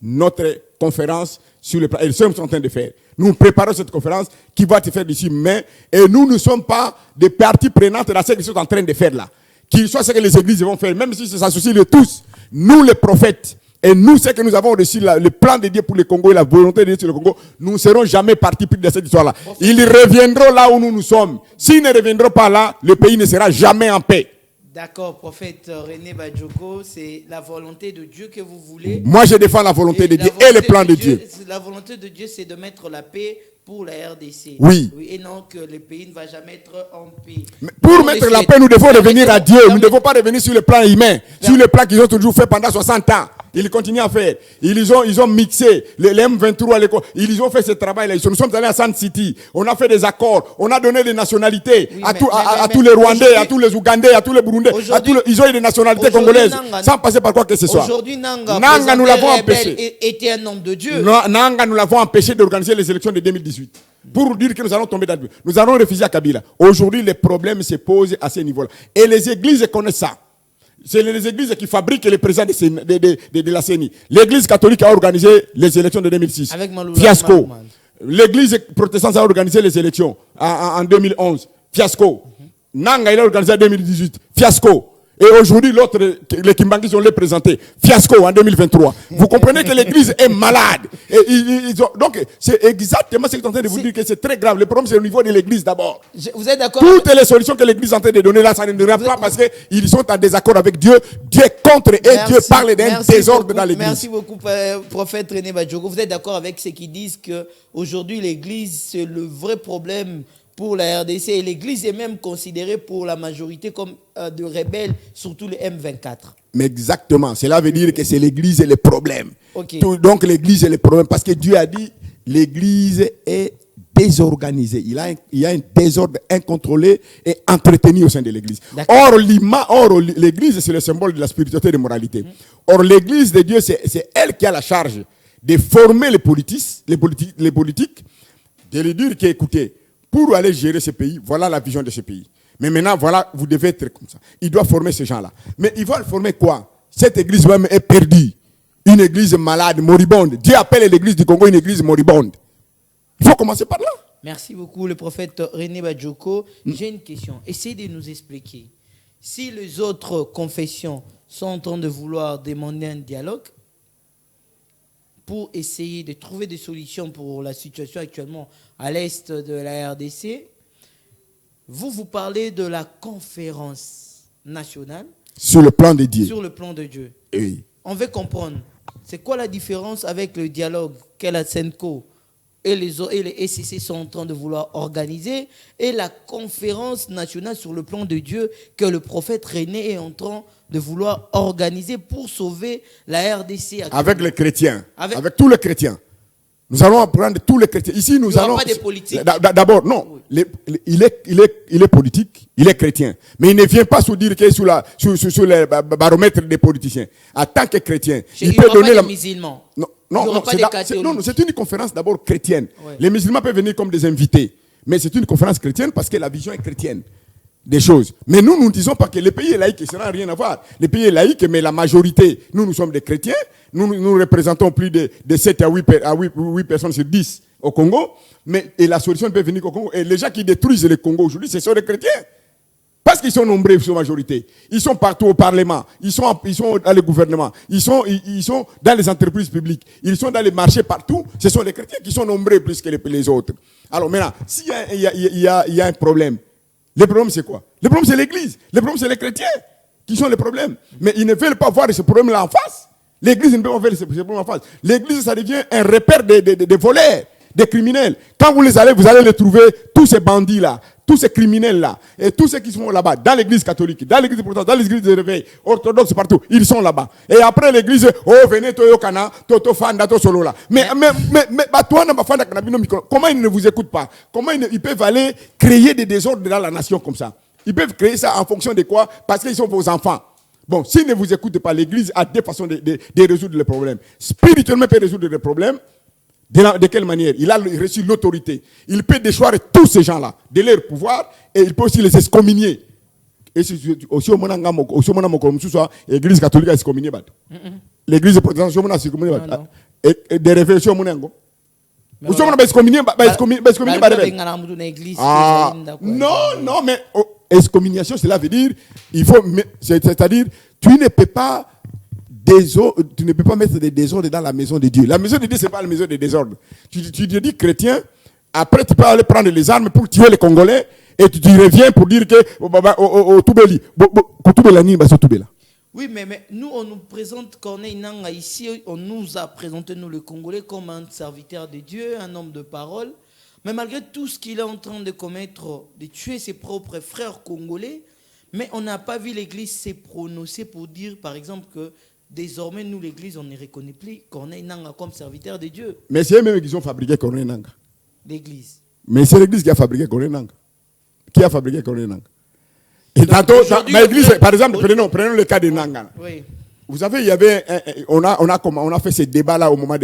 B: notre conférence sur le plan. Et ce que nous sommes en train de faire. Nous préparons cette conférence qui va se faire d'ici mai. Et nous ne sommes pas des parties prenantes dans ce qu'ils sont en train de faire là. Qu'il soit ce que les églises vont faire, même si ça s'associe de tous. Nous les prophètes. Et nous, ce que nous avons reçu, le plan de Dieu pour le Congo et la volonté de Dieu sur le Congo, nous ne serons jamais partis pris de cette histoire-là. Ils reviendront là où nous sommes. S'ils ne reviendront pas là, le pays ne sera jamais en paix.
A: D'accord, prophète René Badjoko, c'est la volonté de Dieu que vous voulez.
B: Moi, je défends la volonté de Dieu et le plan de Dieu.
A: La volonté de Dieu, c'est de mettre la paix pour la RDC.
B: Oui.
A: Et non que le pays ne va jamais être en paix.
B: Mais pour mettre la paix, nous devons revenir à Dieu. Nous ne devons pas revenir sur le plan humain, sur le plan qu'ils ont toujours fait pendant 60 ans. Ils continuent à faire. Ils ont mixé les M23 à l'école. Ils ont fait ce travail-là. Nous sommes allés à Sand City. On a fait des accords. On a donné des nationalités à tous les Rwandais, à tous les Ougandais, à tous les Burundais. Ils ont eu des nationalités congolaises sans passer par quoi que ce soit.
A: Aujourd'hui,
B: Nanga, nous l'avons empêché.
A: Était un homme de Dieu.
B: Nanga, nous l'avons empêché d'organiser les élections de 2018. Pour dire que nous allons tomber dans le but. Nous allons refuser à Kabila. Aujourd'hui, les problèmes se posent à ce niveau-là. Et les églises connaissent ça. C'est les églises qui fabriquent les présidents de la CENI. L'église catholique a organisé les élections de 2006.
A: Avec
B: fiasco. L'église protestante a organisé les élections en 2011. Fiasco. Nanga, il a organisé en 2018. Fiasco. Et aujourd'hui, l'autre, les Kimbangis, on les présenté. Fiasco en 2023. Vous comprenez que l'église est malade. Et donc, c'est exactement ce que je suis en train de vous dire, que c'est très grave. Le problème, c'est au niveau de l'église d'abord.
A: Vous êtes d'accord?
B: Toutes les solutions que l'église est en train de donner là, ça ne dira pas parce qu'ils sont en désaccord avec Dieu. Dieu est contre et Dieu parle d'un désordre dans l'église.
A: Merci beaucoup, prophète René Badjoko. Vous êtes d'accord avec ceux qui disent qu'aujourd'hui, l'église, c'est le vrai problème pour la RDC, et l'église est même considérée pour la majorité comme de rebelles, surtout le M24.
B: Mais exactement, cela veut dire que c'est l'église et le problème.
A: Okay.
B: Donc l'église est le problème parce que Dieu a dit l'église est désorganisée. Il y a un désordre incontrôlé et entretenu au sein de l'église. Or, l'église, c'est le symbole de la spiritualité et de la moralité. Or, l'église de Dieu, c'est elle qui a la charge de former les politiques, de lui dire qu'écoutez, pour aller gérer ce pays, voilà la vision de ce pays. Mais maintenant, voilà, vous devez être comme ça. Il doit former ces gens-là. Mais il va former quoi? Cette église même est perdue. Une église malade, moribonde. Dieu appelle l'église du Congo une église moribonde. Il faut commencer par là.
A: Merci beaucoup, le prophète René Badjoko. J'ai une question. Essayez de nous expliquer. Si les autres confessions sont en train de vouloir demander un dialogue pour essayer de trouver des solutions pour la situation actuellement à l'est de la RDC, vous parlez de la conférence nationale
B: sur le plan de Dieu.
A: Sur le plan de Dieu.
B: Oui.
A: On veut comprendre, c'est quoi la différence avec le dialogue que la SENCO et les SCC sont en train de vouloir organiser et la conférence nationale sur le plan de Dieu que le prophète René est en train de vouloir organiser pour sauver la RDC.
B: Avec les chrétiens, avec tous les chrétiens. Nous allons prendre tous les chrétiens. Ici, nous allons.
A: Pas de politique.
B: D'abord, non. Oui. Il est politique, il est chrétien. Mais il ne vient pas se dire qu'il est sur le baromètre des politiciens. En tant que chrétien,
A: il peut donner la musulmans.
B: Non, c'est une conférence d'abord chrétienne. Ouais. Les musulmans peuvent venir comme des invités. Mais c'est une conférence chrétienne parce que la vision est chrétienne des choses. Mais nous ne disons pas que le pays est laïque, ça n'a rien à voir. Le pays est laïque, mais la majorité, nous sommes des chrétiens. Nous représentons plus de 7 à 8 personnes sur 10 au Congo. Et la solution peut venir au Congo. Et les gens qui détruisent le Congo aujourd'hui, ce sont les chrétiens. Parce qu'ils sont nombreux, ils sont majorité. Ils sont partout au Parlement. Ils sont dans le gouvernement. Ils sont dans les entreprises publiques. Ils sont dans les marchés partout. Ce sont les chrétiens qui sont nombreux plus que les autres. Alors maintenant, s'il y a un problème, le problème c'est quoi? Le problème c'est l'église. Le problème c'est les chrétiens qui sont les problèmes. Mais ils ne veulent pas voir ce problème-là en face. L'église ne peut pas voir ce problème en face. L'église, ça devient un repère des voleurs, des criminels. Quand vous allez les trouver, tous ces bandits-là, tous ces criminels-là, et tous ceux qui sont là-bas, dans l'église catholique, dans l'église protestante, dans l'église de réveil, orthodoxe, partout, ils sont là-bas. Et après l'église, oh, venez, toyokana, toto fanda, to solo là. Mais, comment ils ne vous écoutent pas? Comment ils peuvent aller créer des désordres dans la nation comme ça? Ils peuvent créer ça en fonction de quoi? Parce qu'ils sont vos enfants. Bon, s'ils ne vous écoutent pas, l'église a des façons de résoudre les problèmes. Spirituellement, il peut résoudre les problèmes. De quelle manière? Il a reçu l'autorité. Il peut déchoir tous ces gens-là de leur pouvoir et il peut aussi les excommunier. Et aussi, l'église catholique a excommunié. L'église protestante a excommunié. Et des réveils, non, mais excommunication, cela veut dire, c'est-à-dire, tu ne peux pas mettre des désordres dans la maison de Dieu. La maison de Dieu, ce n'est pas la maison des désordres. Tu te dis chrétien, après tu peux aller prendre les armes pour tuer les Congolais, et tu reviens pour dire que
A: oui, mais nous, on nous présente Corneille Nangaa ici, on nous a présenté, nous, le Congolais, comme un serviteur de Dieu, un homme de parole. Mais malgré tout ce qu'il est en train de commettre, de tuer ses propres frères congolais, mais on n'a pas vu l'Église se prononcer pour dire, par exemple, que désormais, nous, l'Église, on ne reconnaît plus Corneille Nangaa comme serviteur de Dieu.
B: Mais c'est eux-mêmes qui ont fabriqué Corneille Nangaa.
A: L'Église.
B: Mais c'est l'Église qui a fabriqué Corneille Nangaa. Qui a fabriqué Corneille Nangaa? Et tantôt, l'Église, par exemple, prenons le cas de Nangaa. Oui. Vous savez, il y avait, on a fait ce débat-là au moment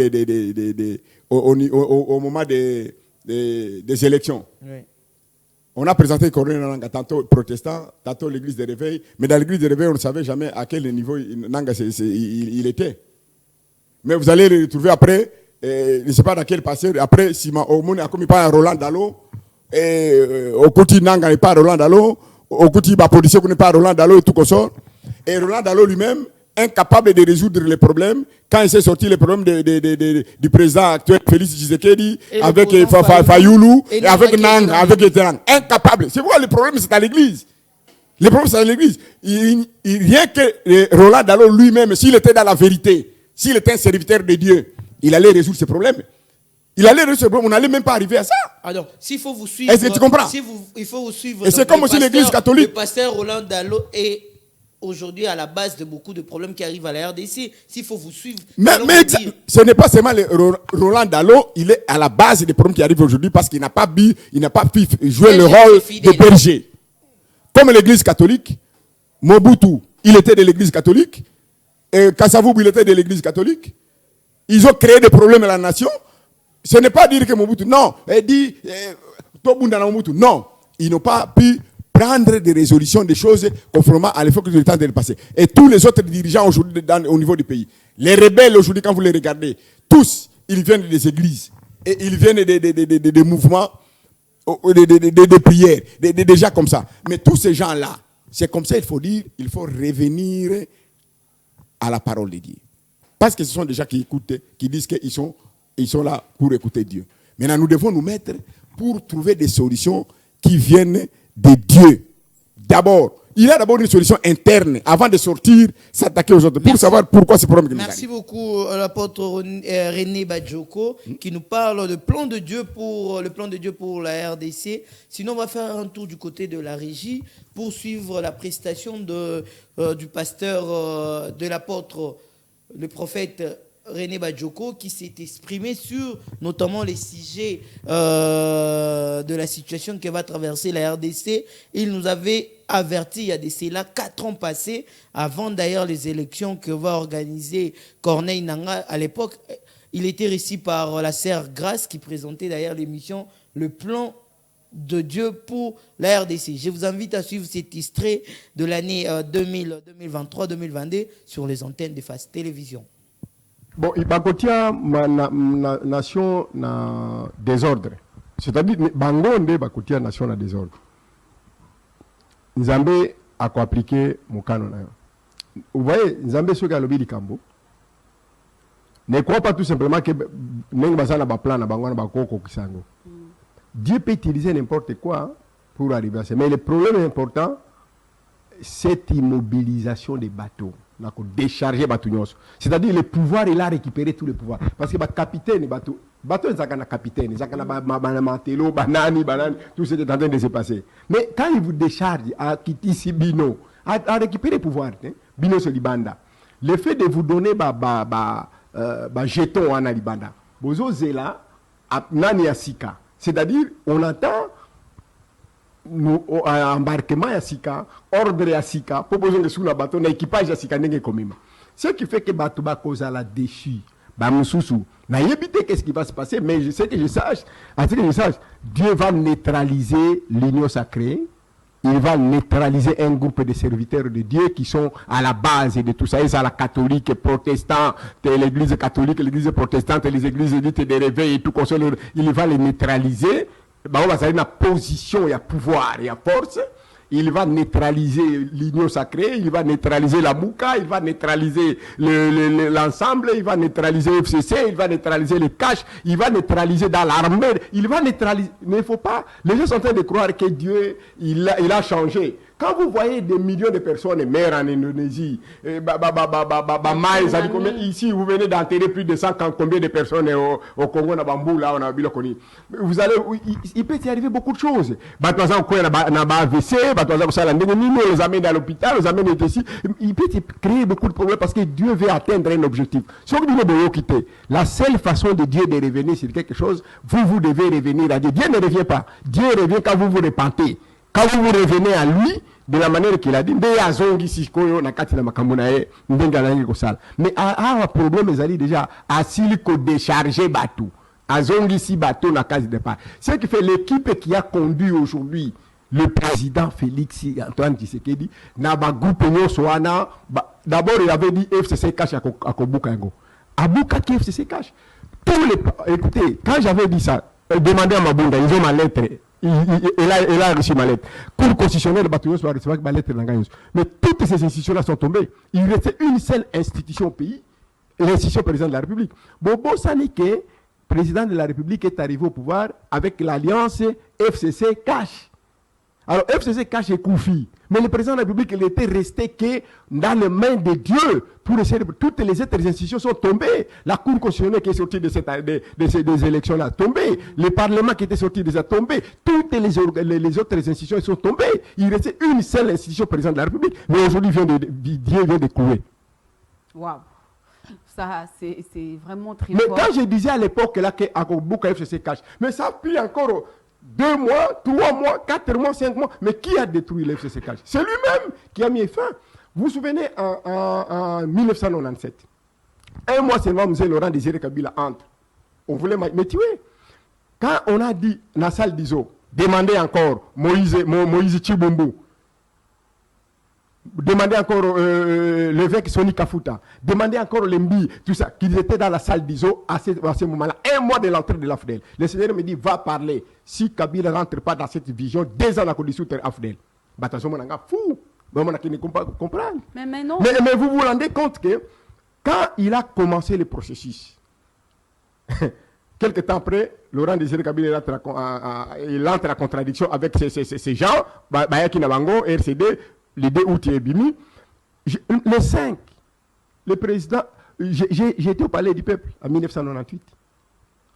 B: au moment des élections. Oui. On a présenté Corneille Nangaa, tantôt protestant, tantôt l'église de réveil. Mais dans l'église de réveil, on ne savait jamais à quel niveau Nangaa il était. Mais vous allez le retrouver après, je ne sais pas dans quel passé, après, Simon Omone a commis pas un Roland Dalo, et au côté Nangaa n'est pas Roland Dalo, au côté policier n'est pas Roland Dalo et tout comme ça. Et Roland Dalo lui-même, incapable de résoudre les problèmes, quand il s'est sorti les problèmes du président actuel, Félix Tshisekedi, avec Fayoulou, et avec Nang, avec Eterang. Incapable. C'est pourquoi le problème, c'est à l'église. Le problème, c'est à l'église. Rien que Roland Dalo lui-même, s'il était dans la vérité, s'il était un serviteur de Dieu, il allait résoudre ces problèmes. Il allait résoudre ces problèmes. On n'allait même pas arriver à ça.
A: Alors, s'il faut vous suivre.
B: Est-ce que tu comprends?
A: Il faut vous suivre.
B: Et c'est comme aussi l'église catholique.
A: Le pasteur Roland Dalo est aujourd'hui à la base de beaucoup de problèmes qui arrivent à la RDC. S'il faut vous suivre.
B: Mais ce n'est pas seulement Roland Dalo, il est à la base des problèmes qui arrivent aujourd'hui parce qu'il n'a pas pu jouer le rôle de berger. Comme l'église catholique, Mobutu, il était de l'église catholique, et Kasavubu, il était de l'église catholique. Ils ont créé des problèmes à la nation. Ce n'est pas dire que Mobutu, non, il dit, Mobutu, non, ils n'ont pas pu prendre des résolutions, des choses conformément à l'effort que le temps de le passer. Et tous les autres dirigeants aujourd'hui au niveau du pays, les rebelles aujourd'hui, quand vous les regardez, tous, ils viennent des églises, et ils viennent des mouvements, des prières, des gens comme ça. Mais tous ces gens-là, c'est comme ça, il faut dire, il faut revenir à la parole de Dieu. Parce que ce sont des gens qui écoutent, qui disent qu'ils sont là pour écouter Dieu. Maintenant, nous devons nous mettre pour trouver des solutions qui viennent de Dieu. D'abord, il y a d'abord une solution interne avant de sortir, s'attaquer aux autres, pour savoir pourquoi ces problèmes.
A: Merci beaucoup, l'apôtre René Badjoko, qui nous parle du plan de Dieu pour la RDC. Sinon, on va faire un tour du côté de la régie pour suivre la prestation du pasteur, de l'apôtre, le prophète René Badjoko, qui s'est exprimé sur notamment les sujets de la situation que va traverser la RDC. Il nous avait averti il y a de cela 4 ans passés, avant d'ailleurs les élections que va organiser Corneille Nangaa. À l'époque, il était reçu par la sœur Grace, qui présentait d'ailleurs l'émission Le plan de Dieu pour la RDC. Je vous invite à suivre cet extrait de l'année 2023-2022 sur les antennes de Face Télévision.
C: Bon, il bakotia nation na désordre. C'est-à-dire bangonde bakotia nation na désordre. Nzambe a appliqué mukano na yo. Vous voyez, Nzambe soki alobi likambo. Ne crois pas tout simplement que neng basana ba plan na bango na bakoko kisango. Dieu peut utiliser n'importe quoi pour arriver à ça. Mais le problème important, cette immobilisation des bateaux. Décharger bateau. C'est-à-dire le pouvoir, il a récupéré tout le pouvoir. Parce que le capitaine, bateau, ils ont un capitaine, ils ont un mantelo, banani, tout ce qui est en train de se passer. Mais quand il vous décharge à quitter si Bino, à récupérer le pouvoir, Bino c'est Libanda. Le fait de vous donner jeton à Libanda, bozo zela, nani asika. C'est-à-dire, on attend nous embarquement à Sika, ordre à Sika, proposition de sous la bateau, l'équipage à Sika n'est comme ça. Ce qui fait que bateau va causer la déchu, Bamoussou. N'a évité qu'est-ce qui va se passer, mais je sais que je sache, Dieu va neutraliser l'union sacrée. Il va neutraliser un groupe de serviteurs de Dieu qui sont à la base de tout ça. Ils sont la catholique, protestant, l'église catholique, l'église protestante, les églises dites de réveil et tout comme ça. Il va les neutraliser. Bah, on va aller dans la position, il y a pouvoir, il y a force. Il va neutraliser l'union sacrée, il va neutraliser la Mouka, il va neutraliser l'ensemble, il va neutraliser le FCC, il va neutraliser les caches, il va neutraliser dans l'armée, il va neutraliser. Mais il ne faut pas. Les gens sont en train de croire que Dieu, il a changé. Quand vous voyez des millions de personnes meurent en Indonésie, ici vous venez d'enterrer plus de 100, combien de personnes au Congo, na Bambou, là, on a vu le connu. Vous allez, il peut y arriver beaucoup de choses. Les amène à l'hôpital, les amène ici. Il peut créer beaucoup de problèmes parce que Dieu veut atteindre un objectif. La seule façon de Dieu de revenir sur quelque chose, vous devez revenir à Dieu. Dieu ne revient pas. Dieu revient quand vous vous repentez. Quand vous vous revenez à lui, de la manière qu'il a dit, mais un problème, ils déjà, à s'il décharger bateau. Azongi si bateau na case de départ. Ce qui fait l'équipe qui a conduit aujourd'hui le président Félix Antoine Tshisekedi, na ba groupe Soana, d'abord il avait dit FCC cash à Kobukango. Abuka FCC cash. Écoutez, quand j'avais dit ça, demandez à Mabunda, ils ont ma lettre il a reçu ma lettre. Cour constitutionnelle, le bâtiment soit recevoir ma lettre. Mais toutes ces institutions-là sont tombées. Il restait une seule institution au pays, l'institution président de la République. Bobo Sanike, président de la République, est arrivé au pouvoir avec l'alliance FCC-Cash. Alors, FCC Cash et Koufi. Mais le président de la République, il était resté que dans les mains de Dieu. Pour essayer de... Toutes les autres institutions sont tombées. La Cour constitutionnelle qui est sortie de des élections-là, tombée. Le Parlement qui était sorti déjà tombé. Toutes les autres institutions sont tombées. Il restait une seule institution président de la République. Mais aujourd'hui, Dieu vient de couler.
D: Waouh. Ça, c'est vraiment très
C: Mais
D: fort.
C: quand je disais à l'époque là que Akobuka FCC Cash, mais ça a pris encore 2 mois, 3 mois, 4 mois, 5 mois. Mais qui a détruit le FCC Cash? C'est lui-même qui a mis fin. Vous vous souvenez, en 1997, un mois seulement, M. Laurent Désiré Kabila entre. On voulait me tuer. Quand on a dit, dans la salle d'ISO, demandez encore Moïse Chibombo, demandez encore l'évêque Soni Kafuta, demandez encore Lembi, tout ça, qu'ils étaient dans la salle d'ISO à ce moment-là, un mois de l'entrée de l'AFDEL. Le Seigneur me dit, va parler. Si Kabila ne rentre pas dans cette vision, 2 ans la condition de l'AFDEL. Attention, mon gars, fou. Comprendre.
D: Mais non.
C: Mais vous vous rendez compte que quand il a commencé le processus, quelque temps après, Laurent Désiré Kabila il entre en contradiction avec ces gens, Bayaki Nabango, RCD, le 2 août et Bimi. Le 5, le président, j'ai été au palais du peuple en 1998.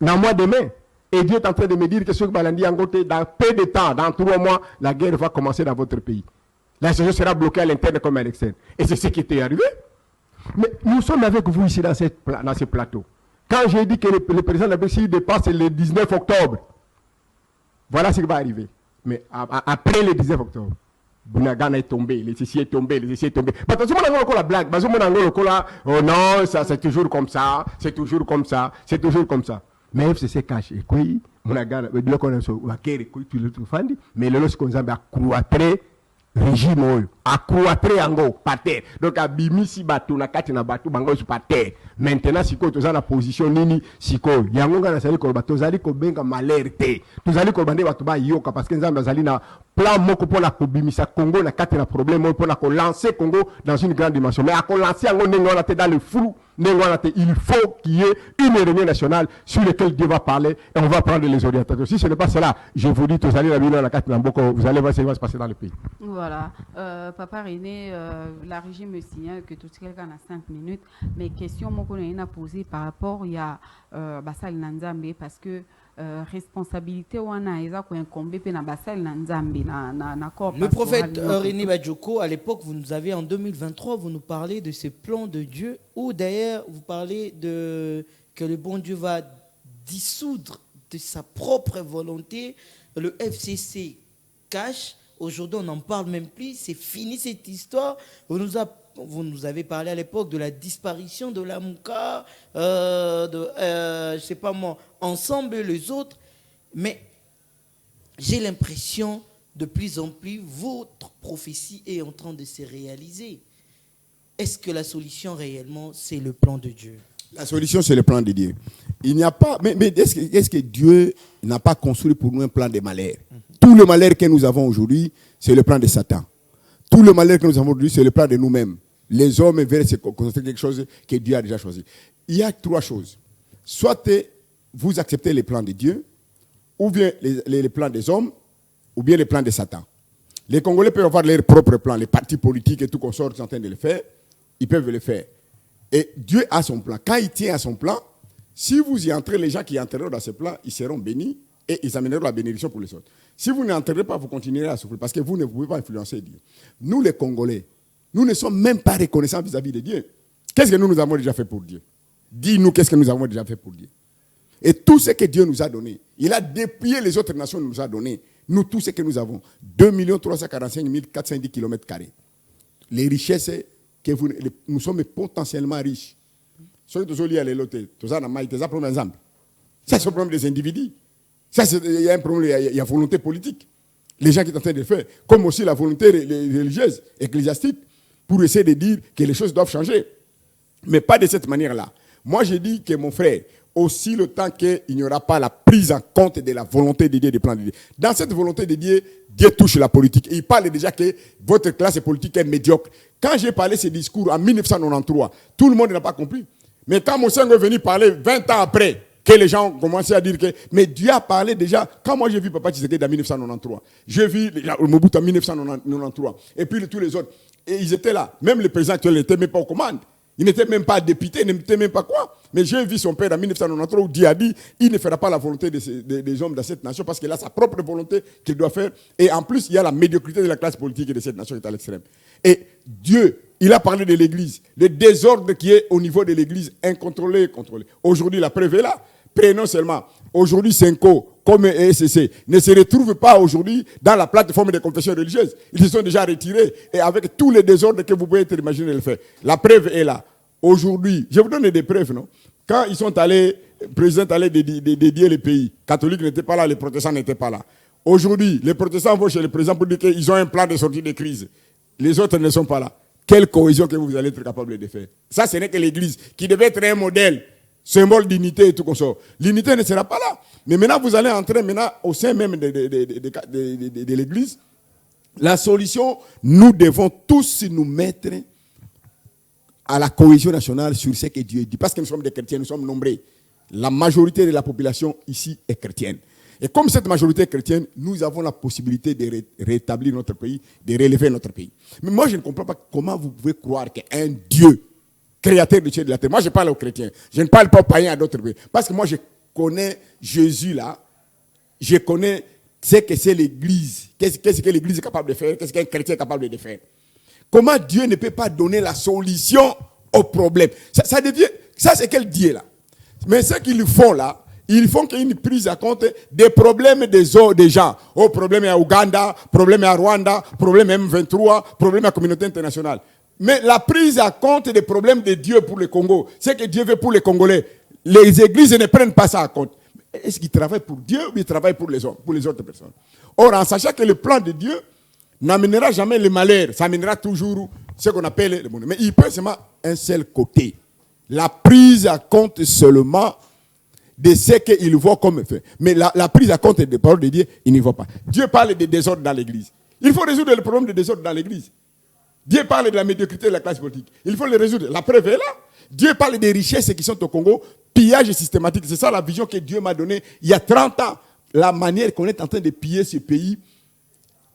C: Dans le mois de mai, et Dieu est en train de me dire que ce que Balandi Angote, dans peu de temps, dans 3 mois, la guerre va commencer dans votre pays. La situation sera bloquée à l'interne comme à l'externe. Et c'est ce qui était arrivé. Mais nous sommes avec vous ici dans ce plateau. Quand j'ai dit que le président de la Belgique dépasse le 19 octobre, voilà ce qui va arriver. Mais après le 19 octobre, Bunagana est tombé, le ceci est tombé, le ceci est tombé. Attention, on a encore la blague. Oh non, ça c'est toujours comme ça, c'est toujours comme ça, c'est toujours comme ça. Mais FCC cache. Et quoi, Bunagana, mais le lorsqu'on a accroître régime oyo accroître yango par terre donc abimisi bato na kati na bato bango sur par terre maintenant siko toza na position nini siko yango ngana sali ko bato zali ko benga malerte tozali ko bande bato ba yoka parce que nzambe azali na plan moko pour la kobimisa Congo na kati na problème pour la ko lancer Congo dans une grande dimension mais à ko lancer yango ndenge wana te dans le flou ndenge wana te il faut qu'il y ait une réunion nationale sur laquelle Dieu va parler et on va prendre les orientations. Si ce n'est pas cela, je vous dis tozali na bino na kati na mboko, vous allez voir ce qui va se passer dans le pays.
D: Voilà. Papa René, la régie me signale que tout quelqu'un a 5 minutes. Mais question qu'on a posée par rapport à Basal Nanzambe, parce que responsabilité wana eza ko incombe pe na Basal Nanzambe na corps.
A: Le prophète René Badjoko, à l'époque, vous nous avez en 2023, vous nous parlez de ce plan de Dieu, ou d'ailleurs vous parlez de que le bon Dieu va dissoudre de sa propre volonté le FCC Cash. Aujourd'hui, on n'en parle même plus. C'est fini cette histoire. Vous nous avez parlé à l'époque de la disparition de la Mouka, je sais pas moi, ensemble les autres. Mais j'ai l'impression, de plus en plus, votre prophétie est en train de se réaliser. Est-ce que la solution réellement, c'est le plan de Dieu?
B: La solution, c'est le plan de Dieu. Il n'y a pas. Mais est-ce que Dieu n'a pas construit pour nous un plan de malheur? Tout le malheur que nous avons aujourd'hui, c'est le plan de Satan. Tout le malheur que nous avons aujourd'hui, c'est le plan de nous-mêmes. Les hommes veulent se construire quelque chose que Dieu a déjà choisi. Il y a 3 choses. Soit vous acceptez les plans de Dieu, ou bien les plans des hommes, ou bien les plans de Satan. Les Congolais peuvent avoir leurs propres plans. Les partis politiques et tout qu'on sort sont en train de le faire. Ils peuvent le faire. Et Dieu a son plan. Quand il tient à son plan, si vous y entrez, les gens qui entreront dans ce plan, ils seront bénis et ils amèneront la bénédiction pour les autres. Si vous n'entrez pas, vous continuerez à souffrir parce que vous ne pouvez pas influencer Dieu. Nous, les Congolais, nous ne sommes même pas reconnaissants vis-à-vis de Dieu. Qu'est-ce que nous avons déjà fait pour Dieu? Dis-nous qu'est-ce que nous avons déjà fait pour Dieu. Et tout ce que Dieu nous a donné, il a dépouillé les autres nations, nous a donné. Nous, tout ce que nous avons, 2 345 410 km². Les richesses que nous sommes potentiellement riches. Ça, c'est le problème des individus. Ça, il y a un problème, il y a volonté politique. Les gens qui sont en train de le faire, comme aussi la volonté religieuse, ecclésiastique, pour essayer de dire que les choses doivent changer. Mais pas de cette manière-là. Moi, je dis que mon frère, aussi le temps qu'il n'y aura pas la prise en compte de la volonté de Dieu, des plans de Dieu. Dans cette volonté de Dieu, Dieu touche la politique. Et il parle déjà que votre classe politique est médiocre. Quand j'ai parlé ce discours en 1993, tout le monde n'a pas compris. Mais quand Monsengo est venu parler 20 ans après, que les gens ont commencé à dire que... Mais Dieu a parlé déjà... Quand moi j'ai vu Papa Tshisekedi en 1993, j'ai vu Mobutu en 1993, et puis tous les autres, et ils étaient là. Même le président actuel n'était même pas aux commandes. Il n'était même pas député, il n'était même pas quoi. Mais j'ai vu son père en 1993 où Dieu a dit il ne fera pas la volonté des hommes de cette nation parce qu'il a sa propre volonté qu'il doit faire. Et en plus, il y a la médiocrité de la classe politique de cette nation qui est à l'extrême. Et Dieu, il a parlé de l'Église, le désordre qui est au niveau de l'Église, incontrôlé et contrôlé. Aujourd'hui, la preuve est là. Prenons seulement. Aujourd'hui, Senko, comme ESCC, ne se retrouvent pas aujourd'hui dans la plateforme des confessions religieuses. Ils se sont déjà retirés. Et avec tous les désordres que vous pouvez imaginer le faire. La preuve est là. Aujourd'hui, je vous donne des preuves, non? Quand ils sont allés, le président allait dédier les pays. Les catholiques n'étaient pas là, les protestants n'étaient pas là. Aujourd'hui, les protestants vont chez le président pour dire qu'ils ont un plan de sortie de crise. Les autres ne sont pas là. Quelle cohésion que vous allez être capable de faire? Ça, ce n'est que l'Église, qui devait être un modèle, symbole d'unité et tout comme ça. L'unité ne sera pas là. Mais maintenant, vous allez entrer maintenant au sein même de l'Église. La solution, nous devons tous nous mettre à la cohésion nationale sur ce que Dieu dit. Parce que nous sommes des chrétiens, nous sommes nombreux. La majorité de la population ici est chrétienne. Et comme cette majorité est chrétienne, nous avons la possibilité de rétablir notre pays, de relever notre pays. Mais moi, je ne comprends pas comment vous pouvez croire qu'un Dieu, créateur du ciel et de la terre, moi je parle aux chrétiens, je ne parle pas aux païens à d'autres pays. Parce que moi je connais Jésus là, je connais ce que c'est l'Église, qu'est-ce que l'Église est capable de faire, qu'est-ce qu'un chrétien est capable de faire. Comment Dieu ne peut pas donner la solution au problème? Ça devient, ça c'est quel Dieu là? Mais ce qu'ils font là, ils font qu'il y ait une prise à compte des problèmes des gens. Oh, problème à Ouganda, problème à Rwanda, problème à M23, problème à la communauté internationale. Mais la prise à compte des problèmes de Dieu pour le Congo, c'est que Dieu veut pour les Congolais. Les églises ne prennent pas ça en compte. Est-ce qu'ils travaillent pour Dieu ou ils travaillent pour les hommes, pour les autres personnes? Or, en sachant que le plan de Dieu n'amènera jamais le malheur, ça amènera toujours ce qu'on appelle le bonheur. Mais il peut seulement un seul côté. La prise à compte seulement de ce qu'il voit comme fait. Mais la prise à compte des paroles de Dieu, il n'y voit pas. Dieu parle de désordre dans l'église. Il faut résoudre le problème de désordre dans l'église. Dieu parle de la médiocrité de la classe politique. Il faut le résoudre. La preuve est là. Dieu parle des richesses qui sont au Congo. Pillage systématique. C'est ça la vision que Dieu m'a donnée il y a 30 ans. La manière qu'on est en train de piller ce pays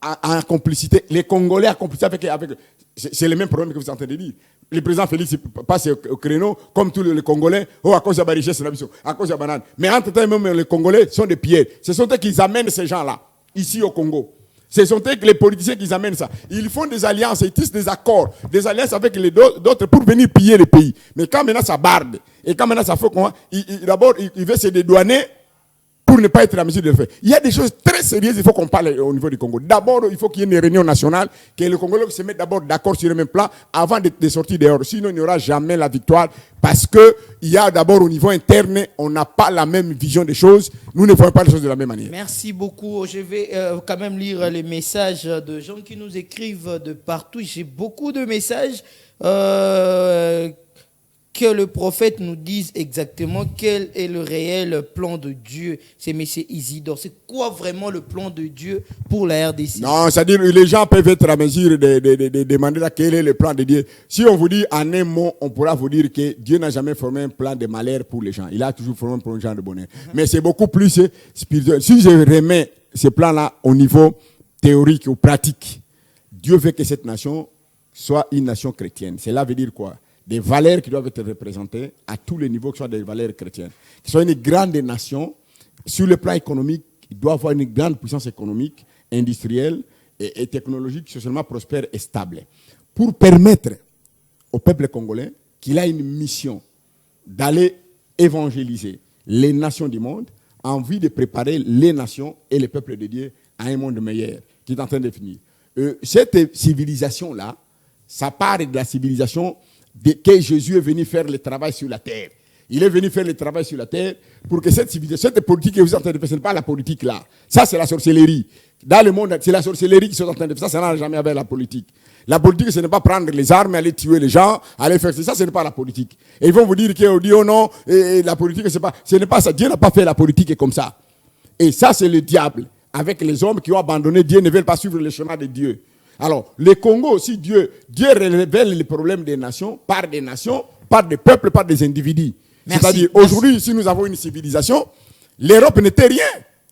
B: en complicité. Les Congolais en complicité avec c'est le même problème que vous êtes en train de dire. Le président Félix passe au créneau, comme tous les Congolais, à cause de la richesse, à cause de la banane. Mais entre-temps, même les Congolais sont des pilleurs. Ce sont eux qui amènent ces gens-là, ici au Congo. Ce sont eux, les politiciens, qui amènent ça. Ils font des alliances, ils tissent des accords, des alliances avec les d'autres pour venir piller le pays. Mais quand maintenant ça barde, et quand maintenant ça fait comment, d'abord, il veut se dédouaner pour ne pas être à mesure de le faire. Il y a des choses très sérieuses, il faut qu'on parle au niveau du Congo. D'abord, il faut qu'il y ait une réunion nationale, que les Congolais se mettent d'abord d'accord sur le même plan avant de sortir dehors. Sinon, il n'y aura jamais la victoire parce qu'il y a d'abord au niveau interne, on n'a pas la même vision des choses. Nous ne voyons pas les choses de la même manière.
A: Merci beaucoup. Je vais quand même lire les messages de gens qui nous écrivent de partout. J'ai beaucoup de messages. Que le prophète nous dise exactement quel est le réel plan de Dieu. C'est M. Isidore. C'est quoi vraiment le plan de Dieu pour la RDC? Non,
B: c'est-à-dire les gens peuvent être à mesure de demander là, quel est le plan de Dieu. Si on vous dit en un mot, on pourra vous dire que Dieu n'a jamais formé un plan de malheur pour les gens. Il a toujours formé un plan de bonheur. Mais c'est beaucoup plus spirituel. Si je remets ce plan-là au niveau théorique ou pratique, Dieu veut que cette nation soit une nation chrétienne. Cela veut dire quoi? Des valeurs qui doivent être représentées à tous les niveaux, que ce soit des valeurs chrétiennes. Que ce soit une grande nation, sur le plan économique, il doit avoir une grande puissance économique, industrielle et technologique, socialement prospère et stable. Pour permettre au peuple congolais qu'il a une mission d'aller évangéliser les nations du monde en vue de préparer les nations et les peuples de Dieu à un monde meilleur qui est en train de finir. Cette civilisation-là, ça part de la civilisation que Jésus est venu faire le travail sur la terre. Il est venu faire le travail sur la terre pour que cette civilisation, cette politique que vous êtes en train de faire, ce n'est pas la politique là. Ça, c'est la sorcellerie. Dans le monde, c'est la sorcellerie qui sont en train de faire. Ça n'a jamais avec la politique. La politique, ce n'est pas prendre les armes, aller tuer les gens, aller faire ça, ce n'est pas la politique. Et ils vont vous dire qu'on dit, oh non, la politique, ce n'est pas ça. Dieu n'a pas fait la politique comme ça. Et ça, c'est le diable. Avec les hommes qui ont abandonné Dieu, ne veulent pas suivre le chemin de Dieu. Alors, le Congo aussi, Dieu révèle les problèmes des nations, par des peuples, par des individus. C'est-à-dire, aujourd'hui, si nous avons une civilisation, l'Europe n'était rien.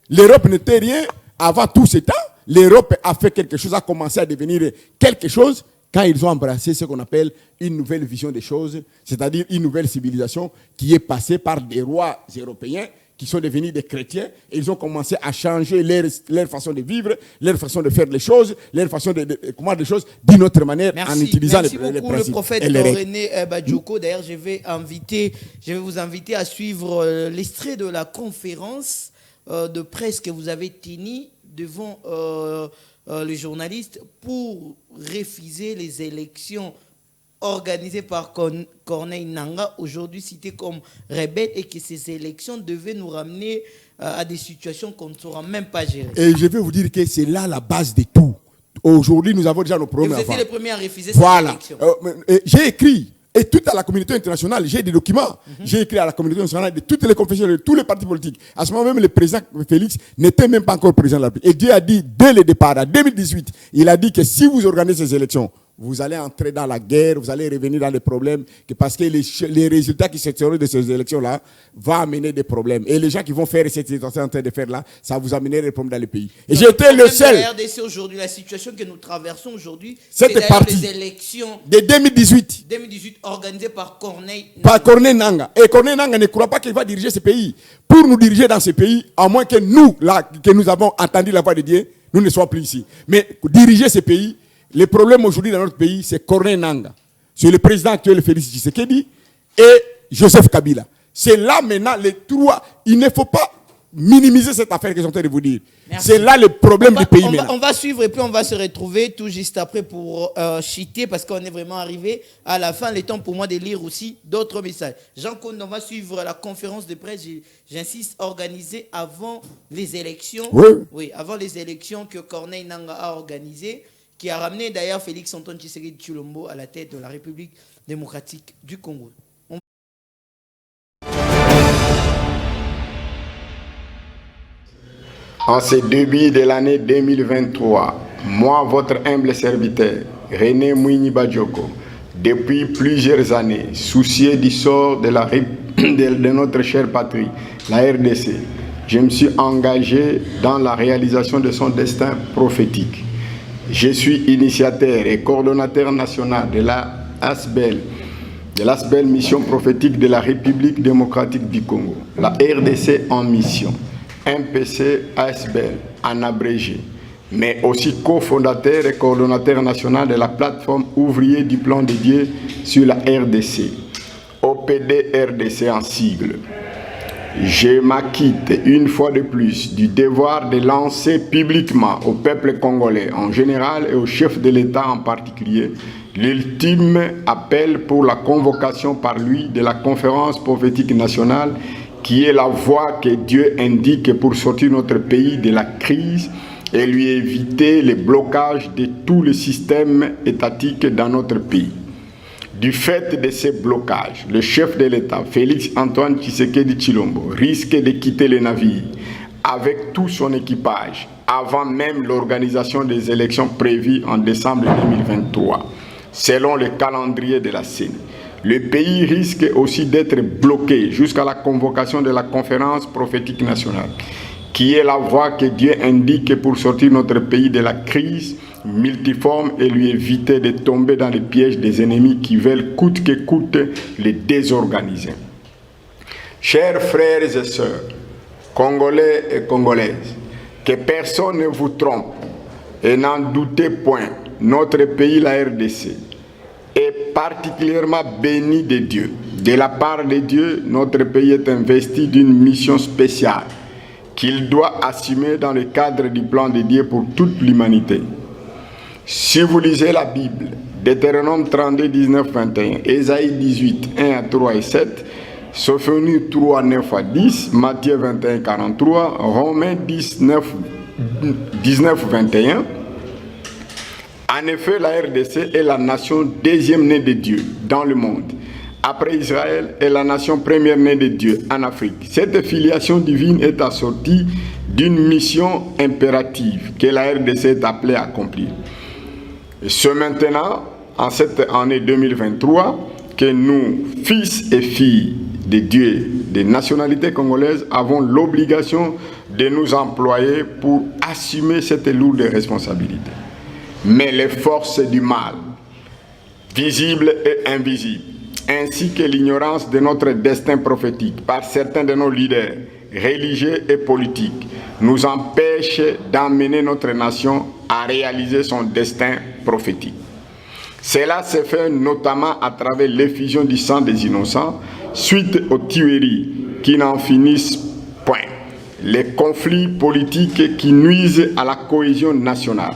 B: L'Europe n'était rien avant tout ce temps. L'Europe a fait quelque chose, a commencé à devenir quelque chose quand ils ont embrassé ce qu'on appelle une nouvelle vision des choses, c'est-à-dire une nouvelle civilisation qui est passée par des rois européens qui sont devenus des chrétiens, et ils ont commencé à changer leur façon de vivre, leur façon de faire les choses, leur façon comment des choses d'une autre manière.
A: Merci.
B: En utilisant
A: Merci
B: les
A: beaucoup,
B: principes.
A: le prophète René Badjoko. D'ailleurs, je vais vous inviter à suivre l'extrait de la conférence de presse que vous avez tenue devant les journalistes pour refuser les élections organisées par Corneille Nangaa, aujourd'hui cité comme rebelle, et que ces élections devaient nous ramener à des situations qu'on ne saura même pas gérer.
B: Et je vais vous dire que c'est là la base de tout. Aujourd'hui, nous avons déjà nos problèmes.
A: Et vous étiez les premiers à refuser ces élections.
B: J'ai écrit, et toute la communauté internationale, j'ai des documents. J'ai écrit à la communauté internationale de toutes les confessions, de tous les partis politiques. À ce moment même, le président Félix n'était même pas encore président de la République. Et Dieu a dit, dès le départ, en 2018, il a dit que si vous organisez ces élections, vous allez entrer dans la guerre, vous allez revenir dans les problèmes, parce que les résultats qui sortiront de ces élections-là vont amener des problèmes. Et les gens qui vont faire ce qu'ils sont en train de faire là, ça vous amènerait des problèmes dans le pays. Et j'étais le seul.
A: La RDC aujourd'hui, la situation que nous traversons aujourd'hui,
B: c'est
A: les élections
B: de 2018
A: organisées par Corneille Nangaa.
B: Par Corneille Nangaa. Et Corneille Nangaa ne croit pas qu'il va diriger ce pays. Pour nous diriger dans ce pays, à moins que nous, là, que nous avons entendu la voix de Dieu, nous ne soyons plus ici. Mais diriger ce pays, le problème aujourd'hui dans notre pays, c'est Corneille Nangaa. C'est le président actuel, Félix Tshisekedi, et Joseph Kabila. C'est là maintenant les trois. Il ne faut pas minimiser cette affaire que je suis en train de vous dire. C'est là le problème du pays maintenant.
A: On va suivre et puis on va se retrouver tout juste après pour chiter, parce qu'on est vraiment arrivé à la fin. Le temps pour moi de lire aussi d'autres messages. Jean Kound, on va suivre la conférence de presse, j'insiste, organisée avant les élections. Oui, avant les élections que Corneille Nangaa a organisées, qui a ramené d'ailleurs Félix Antoine Tshisekedi Tshilombo à la tête de la République démocratique du Congo.
C: En ce début de l'année 2023, moi, votre humble serviteur, René Mouini Badjoko, depuis plusieurs années, soucieux du sort de notre chère patrie, la RDC, je me suis engagé dans la réalisation de son destin prophétique. Je suis initiateur et coordonnateur national de l'ASBEL, Mission prophétique de la République démocratique du Congo, la RDC en mission, MPC ASBEL en abrégé, mais aussi cofondateur et coordonnateur national de la plateforme ouvrier du plan de Dieu sur la RDC, OPD RDC en sigle. Je m'acquitte une fois de plus du devoir de lancer publiquement au peuple congolais en général et au chef de l'État en particulier l'ultime appel pour la convocation par lui de la conférence prophétique nationale qui est la voie que Dieu indique pour sortir notre pays de la crise et lui éviter le blocage de tout le système étatique dans notre pays. Du fait de ces blocages, le chef de l'État, Félix Antoine Tshisekedi Tshilombo, risque de quitter le navire avec tout son équipage avant même l'organisation des élections prévues en décembre 2023, selon le calendrier de la CENI. Le pays risque aussi d'être bloqué jusqu'à la convocation de la conférence prophétique nationale, qui est la voie que Dieu indique pour sortir notre pays de la crise multiforme et lui éviter de tomber dans les pièges des ennemis qui veulent coûte que coûte les désorganiser. Chers frères et sœurs, Congolais et Congolaises, que personne ne vous trompe et n'en doutez point, notre pays, la RDC, est particulièrement béni de Dieu. De la part de Dieu, notre pays est investi d'une mission spéciale qu'il doit assumer dans le cadre du plan de Dieu pour toute l'humanité. Si vous lisez la Bible, Deutéronome 32, 19, 21, Ésaïe 18, 1 à 3 et 7, Sophonie 3, 9 à 10, Matthieu 21, 43, Romains 19, 21. En effet, la RDC est la nation deuxième née de Dieu dans le monde. Après Israël est la nation première née de Dieu en Afrique. Cette filiation divine est assortie d'une mission impérative que la RDC est appelée à accomplir. Et ce maintenant, en cette année 2023, que nous, fils et filles de Dieu, des nationalités congolaises, avons l'obligation de nous employer pour assumer cette lourde responsabilité. Mais les forces du mal, visibles et invisibles, ainsi que l'ignorance de notre destin prophétique par certains de nos leaders religieux et politiques, nous empêchent d'amener notre nation à réaliser son destin prophétique. Cela se fait notamment à travers l'effusion du sang des innocents suite aux tueries qui n'en finissent point, les conflits politiques qui nuisent à la cohésion nationale,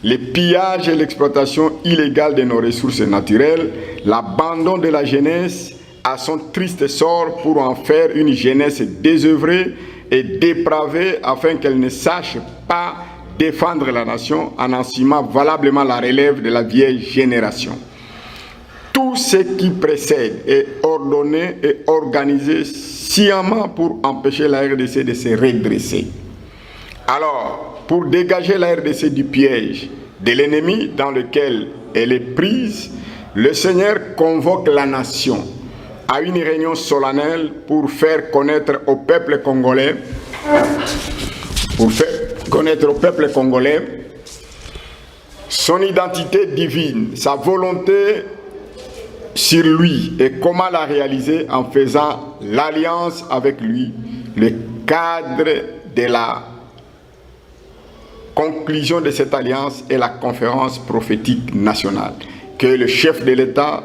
C: les pillages et l'exploitation illégale de nos ressources naturelles, l'abandon de la jeunesse à son triste sort pour en faire une jeunesse désœuvrée et dépravée afin qu'elle ne sache pas défendre la nation en assumant valablement la relève de la vieille génération. Tout ce qui précède est ordonné et organisé sciemment pour empêcher la RDC de se redresser. Alors, pour dégager la RDC du piège de l'ennemi dans lequel elle est prise, le Seigneur convoque la nation à une réunion solennelle pour faire connaître au peuple congolais, son identité divine, sa volonté sur lui et comment la réaliser en faisant l'alliance avec lui, le cadre de la conclusion de cette alliance est la conférence prophétique nationale que le chef de l'État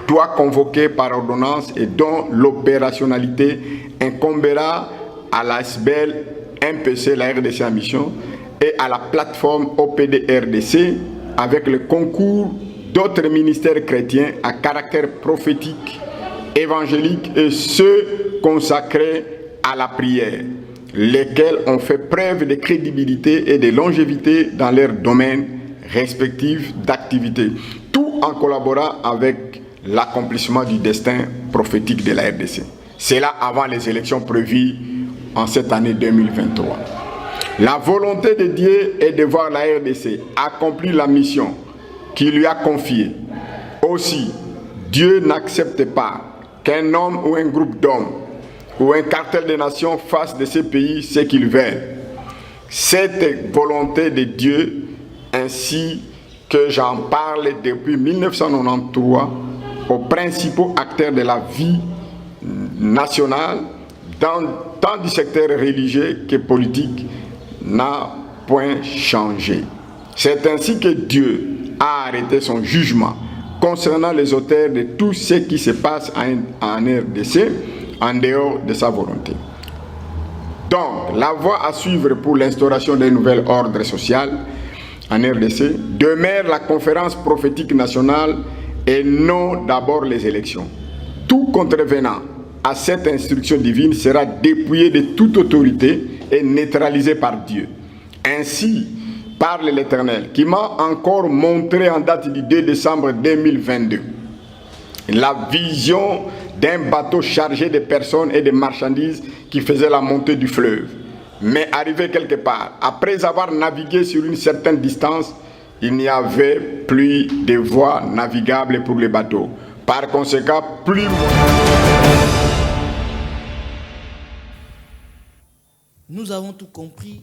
C: doit convoquer par ordonnance et dont l'opérationnalité incombera à l'ASBEL, MPC, la RDC en mission, et à la plateforme OPD RDC avec le concours d'autres ministères chrétiens à caractère prophétique, évangélique et ceux consacrés à la prière, lesquels ont fait preuve de crédibilité et de longévité dans leurs domaines respectifs d'activité, tout en collaborant avec l'accomplissement du destin prophétique de la RDC. C'est là avant les élections prévues en cette année 2023. La volonté de Dieu est de voir la RDC accomplir la mission qu'il lui a confiée. Aussi, Dieu n'accepte pas qu'un homme ou un groupe d'hommes ou un cartel de nations fasse de ces pays ce qu'ils veulent. Cette volonté de Dieu, ainsi que j'en parle depuis 1993 aux principaux acteurs de la vie nationale, tant du secteur religieux que politique, n'a point changé. C'est ainsi que Dieu a arrêté son jugement concernant les auteurs de tout ce qui se passe en RDC en dehors de sa volonté. Donc, la voie à suivre pour l'instauration d'un nouvel ordre social en RDC demeure la conférence prophétique nationale et non d'abord les élections. Tout contrevenant à cette instruction divine sera dépouillé de toute autorité et neutralisé par Dieu. Ainsi, parle l'Éternel, qui m'a encore montré en date du 2 décembre 2022 la vision d'un bateau chargé de personnes et de marchandises qui faisait la montée du fleuve. Mais arrivé quelque part, après avoir navigué sur une certaine distance, il n'y avait plus de voies navigables pour les bateaux. Par conséquent, plus...
A: Nous avons tout compris.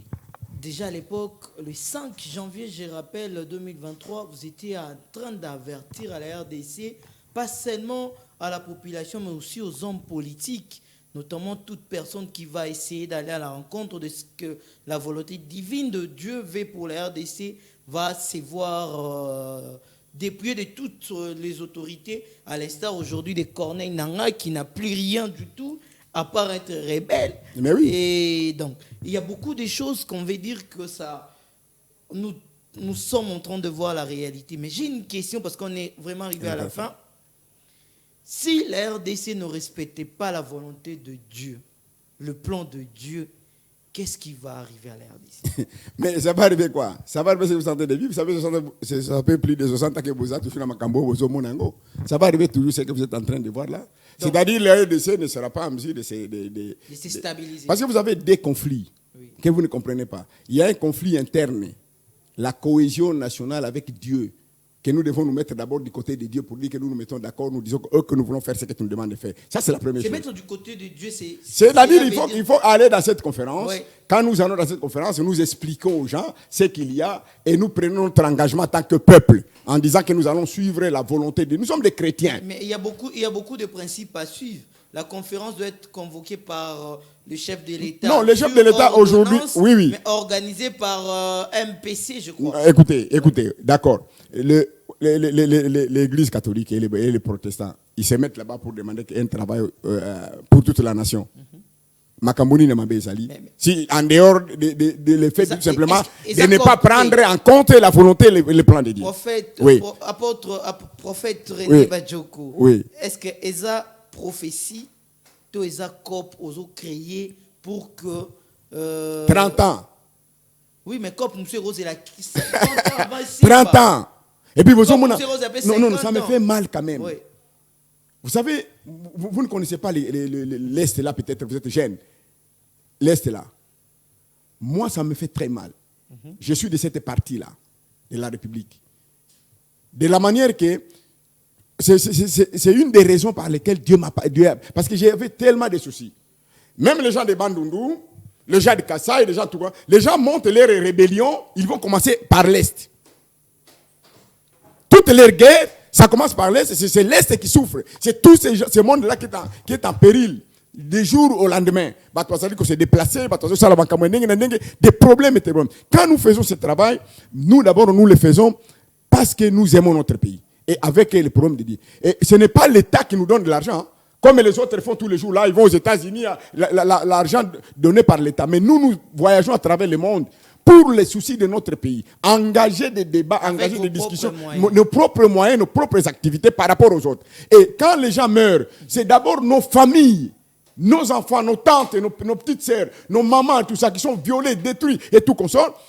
A: Déjà à l'époque, le 5 janvier, je rappelle, 2023, vous étiez en train d'avertir à la RDC, pas seulement à la population, mais aussi aux hommes politiques, notamment toute personne qui va essayer d'aller à la rencontre de ce que la volonté divine de Dieu veut pour la RDC, va se voir dépouillé de toutes les autorités, à l'instar aujourd'hui de Corneille Nangaa, qui n'a plus rien du tout, à part être rebelle.
B: Mais oui.
A: Et donc, il y a beaucoup de choses qu'on veut dire que ça... Nous sommes en train de voir la réalité. Mais j'ai une question, parce qu'on est vraiment arrivé à la fin. Si la RDC ne respectait pas la volonté de Dieu, le plan de Dieu, qu'est-ce qui va arriver à la RDC?
B: Mais ça va arriver quoi? Ça va arriver si vous sentez de vivre. Ça fait plus de 60 ans que vous êtes sur Macambo, vous Monango. Ça va arriver toujours ce que vous êtes en train de voir là. C'est-à-dire que la RDC ne sera pas en mesure de se
A: stabiliser.
B: Parce que vous avez des conflits que vous ne comprenez pas. Il y a un conflit interne, la cohésion nationale avec Dieu, que nous devons nous mettre d'abord du côté de Dieu pour dire que nous nous mettons d'accord, nous disons que nous voulons faire ce que tu nous demandes de faire. Ça, c'est la première chose.
A: Se mettre du côté de Dieu, c'est...
B: C'est-à-dire il faut aller dans cette conférence.
A: Oui.
B: Quand nous allons dans cette conférence, nous expliquons aux gens ce qu'il y a et nous prenons notre engagement en tant que peuple en disant que nous allons suivre la volonté de Dieu. Nous sommes des chrétiens.
A: Mais il y a beaucoup de principes à suivre. La conférence doit être convoquée par le chef de l'État.
B: Non, le chef de l'État aujourd'hui, oui.
A: Mais organisée par MPC, je crois.
B: Écoutez, d'accord. L'Église catholique et les protestants, ils se mettent là-bas pour demander un travail pour toute la nation. Makamboni ne m'abé sali. Si en dehors de l'effet tout simplement de ne pas prendre en compte la volonté et le plan de Dieu.
A: Prophète René Badjoko.
B: Oui.
A: Est-ce que esa prophétie to esa cop oso créé pour que
B: 30 ans.
A: Oui, mais cop monsieur Rose est la
B: 30 ans. Et puis vous
A: non,
B: ça me fait mal quand même.
A: Oui.
B: Vous savez, vous ne connaissez pas l'Est là, peut-être, vous êtes jeune. L'Est là. Moi, ça me fait très mal. Je suis de cette partie-là, de la République. De la manière que c'est une des raisons par lesquelles Dieu m'a pas... Parce que j'avais tellement de soucis. Même les gens de Bandundu, les gens de Kassai, les gens montent leur rébellion, ils vont commencer par l'Est. Toutes les guerres, ça commence par l'Est, c'est l'Est qui souffre. C'est tout ce monde-là qui est en péril. Du jour au lendemain, que c'est déplacé, des problèmes et des problèmes. Quand nous faisons ce travail, nous d'abord nous le faisons parce que nous aimons notre pays. Et avec les problèmes de Dieu. Et ce n'est pas l'État qui nous donne de l'argent. Comme les autres font tous les jours. Là, ils vont aux États-Unis, l'argent donné par l'État. Mais nous voyageons à travers le monde pour les soucis de notre pays. Engager des débats, engager des discussions, nos propres moyens, nos propres activités par rapport aux autres. Et quand les gens meurent, c'est d'abord nos familles, nos enfants, nos tantes, nos petites sœurs, nos mamans, tout ça, qui sont violés, détruits et tout consort.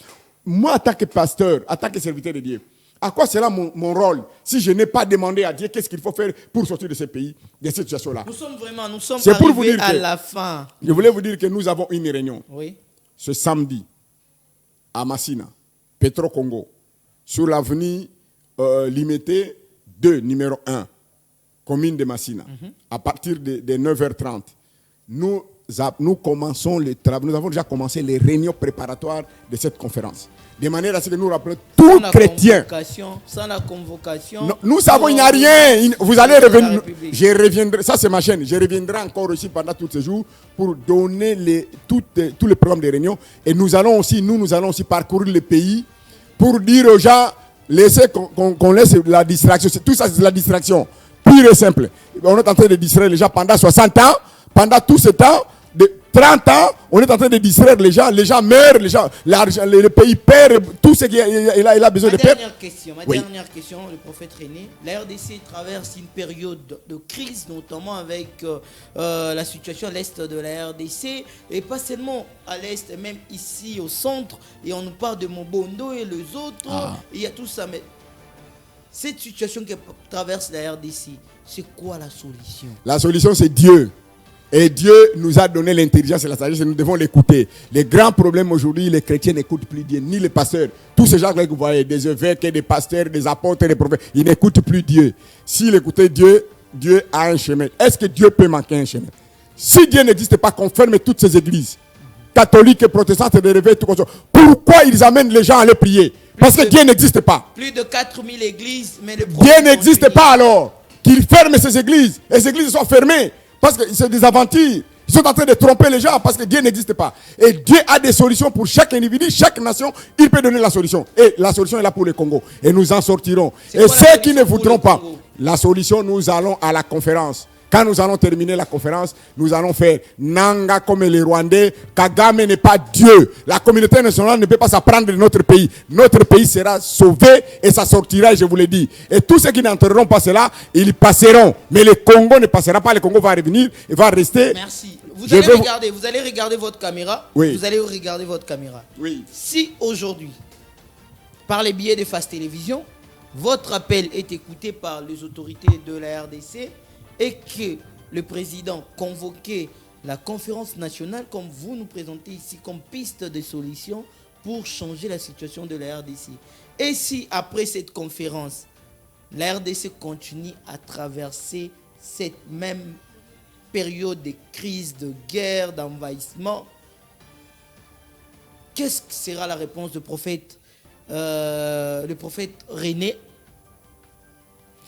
B: Moi, en tant que pasteur, en tant que serviteur de Dieu, à quoi sera mon rôle si je n'ai pas demandé à Dieu qu'est-ce qu'il faut faire pour sortir de ce pays, de cette situation-là?
A: Nous sommes arrivés à la fin.
B: Je voulais vous dire que nous avons une réunion.
A: Oui.
B: Ce samedi, à Massina, Petro Congo, sur l'avenue Limité 2, numéro 1, commune de Massina, à partir de 9h30. Nous commençons les travaux. Nous avons déjà commencé les réunions préparatoires de cette conférence. De manière à ce que nous rappelons tout chrétien.
A: Sans la convocation.
B: Non, nous savons qu'il n'y a rien. Vous allez revenir. Je reviendrai. Ça, c'est ma chaîne. Je reviendrai encore ici pendant tous ces jours pour donner tous les programmes de réunion. Et nous allons aussi parcourir le pays pour dire aux gens, laissez qu'on laisse la distraction. Tout ça, c'est la distraction. Pure et simple. On est en train de distraire les gens pendant 60 ans. Pendant tout ce temps, de 30 ans, on est en train de distraire les gens meurent, le pays perd tout ce qu'il a besoin de perdre.
A: Ma dernière question, le prophète René. La RDC traverse une période de crise, notamment avec la situation à l'est de la RDC, et pas seulement à l'est, même ici au centre, et on nous parle de Mobondo et les autres, il y a tout ça, mais cette situation que traverse la RDC, c'est quoi la solution? La
B: solution, c'est Dieu. Et Dieu nous a donné l'intelligence et la sagesse et nous devons l'écouter. Les grands problèmes aujourd'hui, les chrétiens n'écoutent plus Dieu, ni les pasteurs. Tous ces gens-là que vous voyez, des évêques, des pasteurs, des apôtres, des prophètes, ils n'écoutent plus Dieu. S'ils écoutaient Dieu, Dieu a un chemin. Est-ce que Dieu peut manquer un chemin? Si Dieu n'existe pas, qu'on ferme toutes ces églises, catholiques et protestantes, des réveils, tout comme ça, pourquoi ils amènent les gens à aller prier? Parce que Dieu n'existe pas.
A: Plus de 4000 églises, mais le
B: Dieu n'existe pas alors. Qu'ils ferment ces églises. Les églises sont fermées. Parce que c'est des aventures. Ils sont en train de tromper les gens parce que Dieu n'existe pas. Et Dieu a des solutions pour chaque individu, chaque nation. Il peut donner la solution. Et la solution est là pour le Congo. Et nous en sortirons. Et ceux qui ne voudront pas, la solution, nous allons à la conférence. Quand nous allons terminer la conférence, nous allons faire Nanga comme les Rwandais. Kagame n'est pas Dieu. La communauté nationale ne peut pas s'apprendre de notre pays. Notre pays sera sauvé et ça sortira, je vous l'ai dit. Et tous ceux qui n'entreront pas cela, ils passeront. Mais le Congo ne passera pas. Le Congo va revenir et va rester.
A: Merci. Vous allez regarder votre caméra.
B: Oui.
A: Vous allez regarder votre caméra.
B: Oui.
A: Si aujourd'hui, par les biais de Face Télévision, votre appel est écouté par les autorités de la RDC et que le président convoquait la conférence nationale, comme vous nous présentez ici, comme piste de solution pour changer la situation de la RDC. Et si après cette conférence, la RDC continue à traverser cette même période de crise, de guerre, d'envahissement, qu'est-ce que sera la réponse du prophète, le prophète René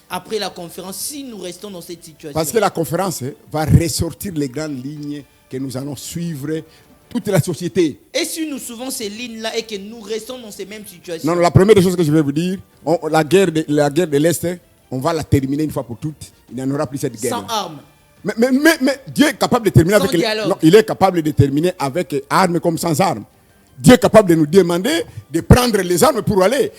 A: après la conférence, si nous restons dans cette situation?
B: Parce que la conférence va ressortir les grandes lignes que nous allons suivre, toute la société.
A: Et si nous suivons ces lignes-là et que nous restons dans ces mêmes situations?
B: Non, la première chose que je vais vous dire, la guerre de l'Est, on va la terminer une fois pour toutes. Il n'y en aura plus cette guerre.
A: Sans armes.
B: Mais Dieu est capable de terminer
A: Sans
B: avec...
A: dialogue.
B: Non, il est capable de terminer avec armes comme sans armes. Dieu est capable de nous demander de prendre les armes pour aller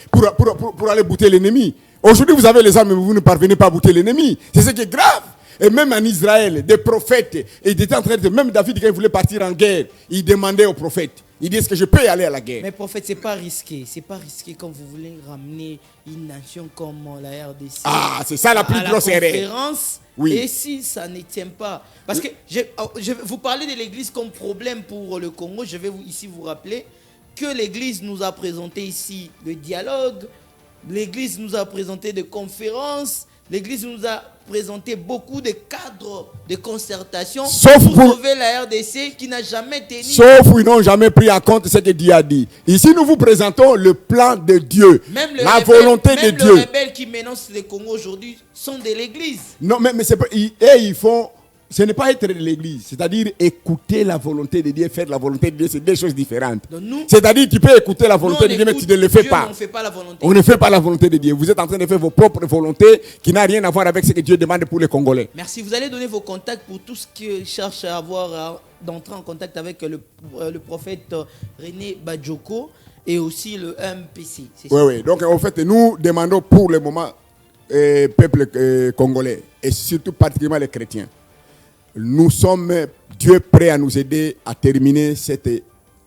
B: bouter l'ennemi. Aujourd'hui, vous avez les armes, mais vous ne parvenez pas à bouter l'ennemi. C'est ce qui est grave. Et même en Israël, des prophètes, et ils étaient en train de... Même David, quand il voulait partir en guerre, il demandait aux prophètes. Il dit, est-ce que je peux aller à la guerre?
A: Mais prophète, c'est pas risqué. C'est pas risqué quand vous voulez ramener une nation comme la RDC.
B: Ah, c'est ça la plus grosse erreur.
A: Conférence.
B: Oui.
A: Et si ça ne tient pas... Parce que vous parlez de l'Église comme problème pour le Congo. Je vais ici vous rappeler que l'Église nous a présenté ici le dialogue. L'Église nous a présenté des conférences. L'Église nous a présenté beaucoup de cadres de concertation pour sauver la RDC qui n'a jamais tenu.
B: Sauf où ils n'ont jamais pris en compte ce que Dieu a dit. Ici, nous vous présentons le plan de Dieu, la volonté de Dieu.
A: Même les rebelles qui menacent le Congo aujourd'hui sont de l'Église.
B: Non, mais c'est pas, ils font... Ce n'est pas être de l'Église, c'est-à-dire écouter la volonté de Dieu, faire la volonté de Dieu, c'est deux choses différentes. C'est-à-dire tu peux écouter la volonté de Dieu, mais tu ne le fais pas. On ne fait pas la volonté de Dieu. Vous êtes en train de faire vos propres volontés qui n'ont rien à voir avec ce que Dieu demande pour les Congolais.
A: Merci. Vous allez donner vos contacts pour tous ceux qui cherchent à d'entrer en contact avec le prophète René Badjoko et aussi le MPC.
B: Oui. Donc en fait, nous demandons pour le moment, peuple congolais et surtout particulièrement les chrétiens. Nous sommes, Dieu prêt à nous aider à terminer cette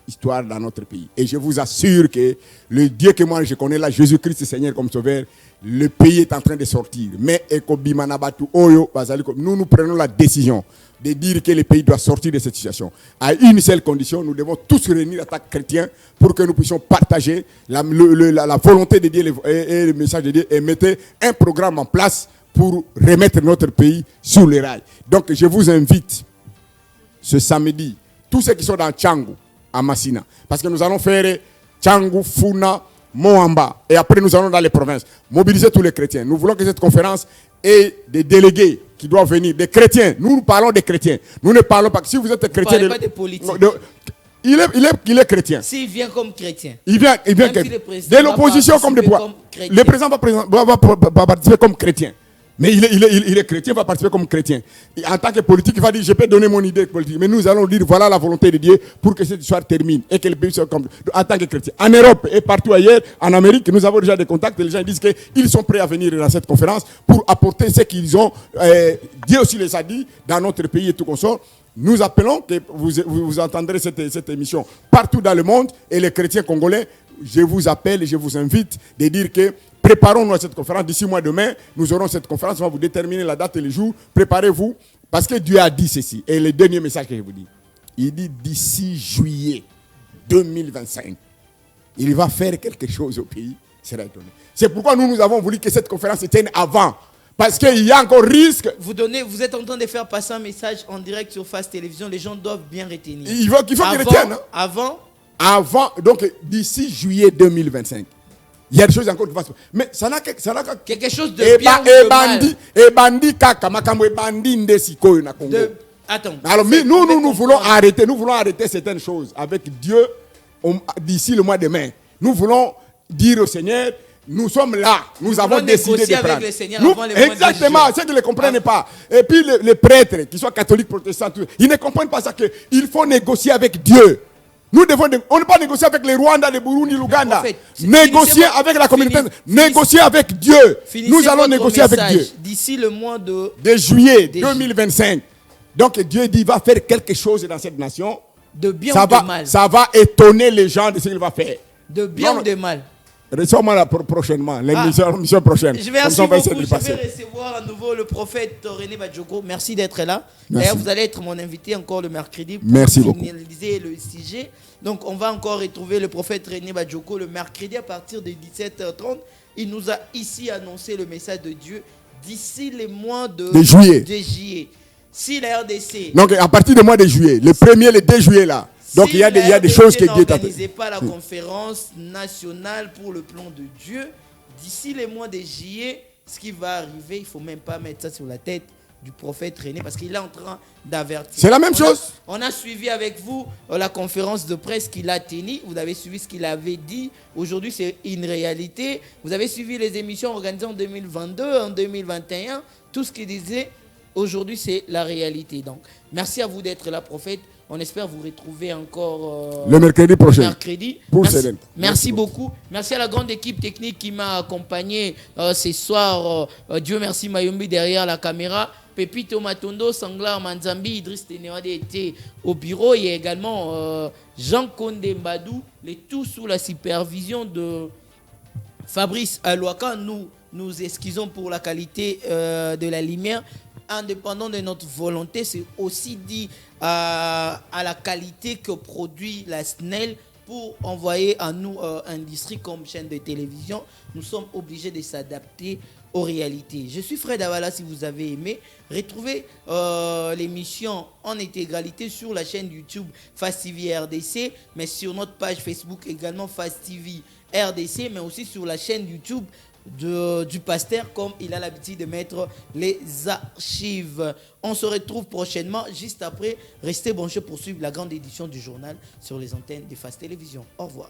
B: histoire dans notre pays. Et je vous assure que le Dieu que moi je connais là, Jésus-Christ Seigneur comme sauveur, le pays est en train de sortir. Mais nous prenons la décision de dire que le pays doit sortir de cette situation. À une seule condition, nous devons tous se réunir en tant que chrétiens pour que nous puissions partager la volonté de Dieu et le message de Dieu et mettre un programme en place pour remettre notre pays sur les rails. Donc je vous invite ce samedi, tous ceux qui sont dans Tchangou, à Massina, parce que nous allons faire Tchangou, Funa, Moamba, et après nous allons dans les provinces, mobiliser tous les chrétiens. Nous voulons que cette conférence ait des délégués qui doivent venir, des chrétiens. Nous parlons des chrétiens. Nous ne parlons pas, si vous êtes chrétien...
A: Vous ne parlez pas des politiques.
B: Il est chrétien.
A: S'il vient comme chrétien.
B: Il vient de l'opposition comme de pouvoir. Le président va participer comme chrétien. Mais il est chrétien, il va participer comme chrétien. Et en tant que politique, il va dire, je peux donner mon idée politique. Mais nous allons dire, voilà la volonté de Dieu pour que cette histoire termine. Et que le pays soit comme... En tant que chrétien. En Europe et partout ailleurs, en Amérique, nous avons déjà des contacts. Et les gens disent qu'ils sont prêts à venir dans cette conférence pour apporter ce qu'ils ont. Dieu aussi les a dit dans notre pays et tout consort. Nous appelons, que vous entendrez cette émission partout dans le monde. Et les chrétiens congolais, je vous appelle et je vous invite de dire que préparons-nous à cette conférence. D'ici mois demain, nous aurons cette conférence. On va vous déterminer la date et le jour. Préparez-vous. Parce que Dieu a dit ceci. Et le dernier message que je vous dis. Il dit d'ici juillet 2025, il va faire quelque chose au pays. Sera étonné. C'est pourquoi nous avons voulu que cette conférence se tienne avant. Parce qu'il y a encore risque.
A: Vous êtes en train de faire passer un message en direct sur Face Télévision. Les gens doivent bien retenir.
B: Il faut qu'ils retiennent. Avant, donc d'ici juillet 2025. Il y a des choses encore qui vont se passer. Mais ça n'a
A: quelque chose de bien ou de mal. Attends.
B: Alors nous voulons arrêter certaines choses avec Dieu d'ici le mois de mai. Nous voulons dire au Seigneur, Nous sommes là, nous
A: Nous
B: avons
A: voulons
B: décidé
A: négocier
B: de
A: avec
B: prendre.
A: le Seigneur avant les mois de
B: Exactement,
A: juin.
B: ceux qui ne le comprennent pas. Et puis les prêtres, qu'ils soient catholiques, protestants, ils ne comprennent pas ça, qu'il faut négocier avec Dieu. On ne peut pas négocier avec les Rwandais, les Burundi, l'Ouganda. Négocier avec la communauté, négocier avec Dieu. Nous allons négocier avec Dieu.
A: D'ici le mois de
B: juillet 2025. Donc Dieu dit, il va faire quelque chose dans cette nation.
A: De bien ou de mal.
B: Ça va étonner les gens de ce qu'il va faire.
A: De bien ou de mal.
B: Ressors-moi prochainement, l'émission prochaine.
A: Je vais recevoir à nouveau le prophète René Badjoko. Merci d'être là. D'ailleurs, vous allez être mon invité encore le mercredi pour finaliser le sujet. Donc, on va encore retrouver le prophète René Badjoko le mercredi à partir de 17h30. Il nous a ici annoncé le message de Dieu d'ici les mois de juillet. Si la RDC...
B: Donc, à partir du mois de juillet, le 1er, le 2 juillet là. Donc, il y a des choses qui Dieu t'a fait.
A: Si pas la conférence nationale pour le plan de Dieu, d'ici les mois de juillet, ce qui va arriver, il ne faut même pas mettre ça sur la tête du prophète René parce qu'il est en train d'avertir.
B: C'est la même chose.
A: On a suivi avec vous la conférence de presse qu'il a tenue. Vous avez suivi ce qu'il avait dit. Aujourd'hui, c'est une réalité. Vous avez suivi les émissions organisées en 2022, en 2021. Tout ce qu'il disait, aujourd'hui, c'est la réalité. Donc, merci à vous d'être là, prophète. On espère vous retrouver encore
B: le mercredi prochain.
A: Merci beaucoup. Merci à la grande équipe technique qui m'a accompagné ce soir. Dieu merci Mayombi derrière la caméra. Pepito Matondo, Sanglar Manzambi, Idriss Tenewade était au bureau. Il y a également Jean Konde Mbadou, le tout sous la supervision de Fabrice Alouaka. Nous excusons pour la qualité de la lumière. Indépendant de notre volonté, c'est aussi dit à la qualité que produit la SNEL pour envoyer à nous industrie comme chaîne de télévision. Nous sommes obligés de s'adapter aux réalités. Je suis Fred Avala, si vous avez aimé. Retrouvez l'émission en intégralité sur la chaîne YouTube Fast TV RDC, mais sur notre page Facebook également Fast TV RDC, mais aussi sur la chaîne YouTube du pasteur, comme il a l'habitude de mettre les archives. On se retrouve prochainement, juste après. Restez branchés pour suivre la grande édition du journal sur les antennes de Fast Télévision. Au revoir.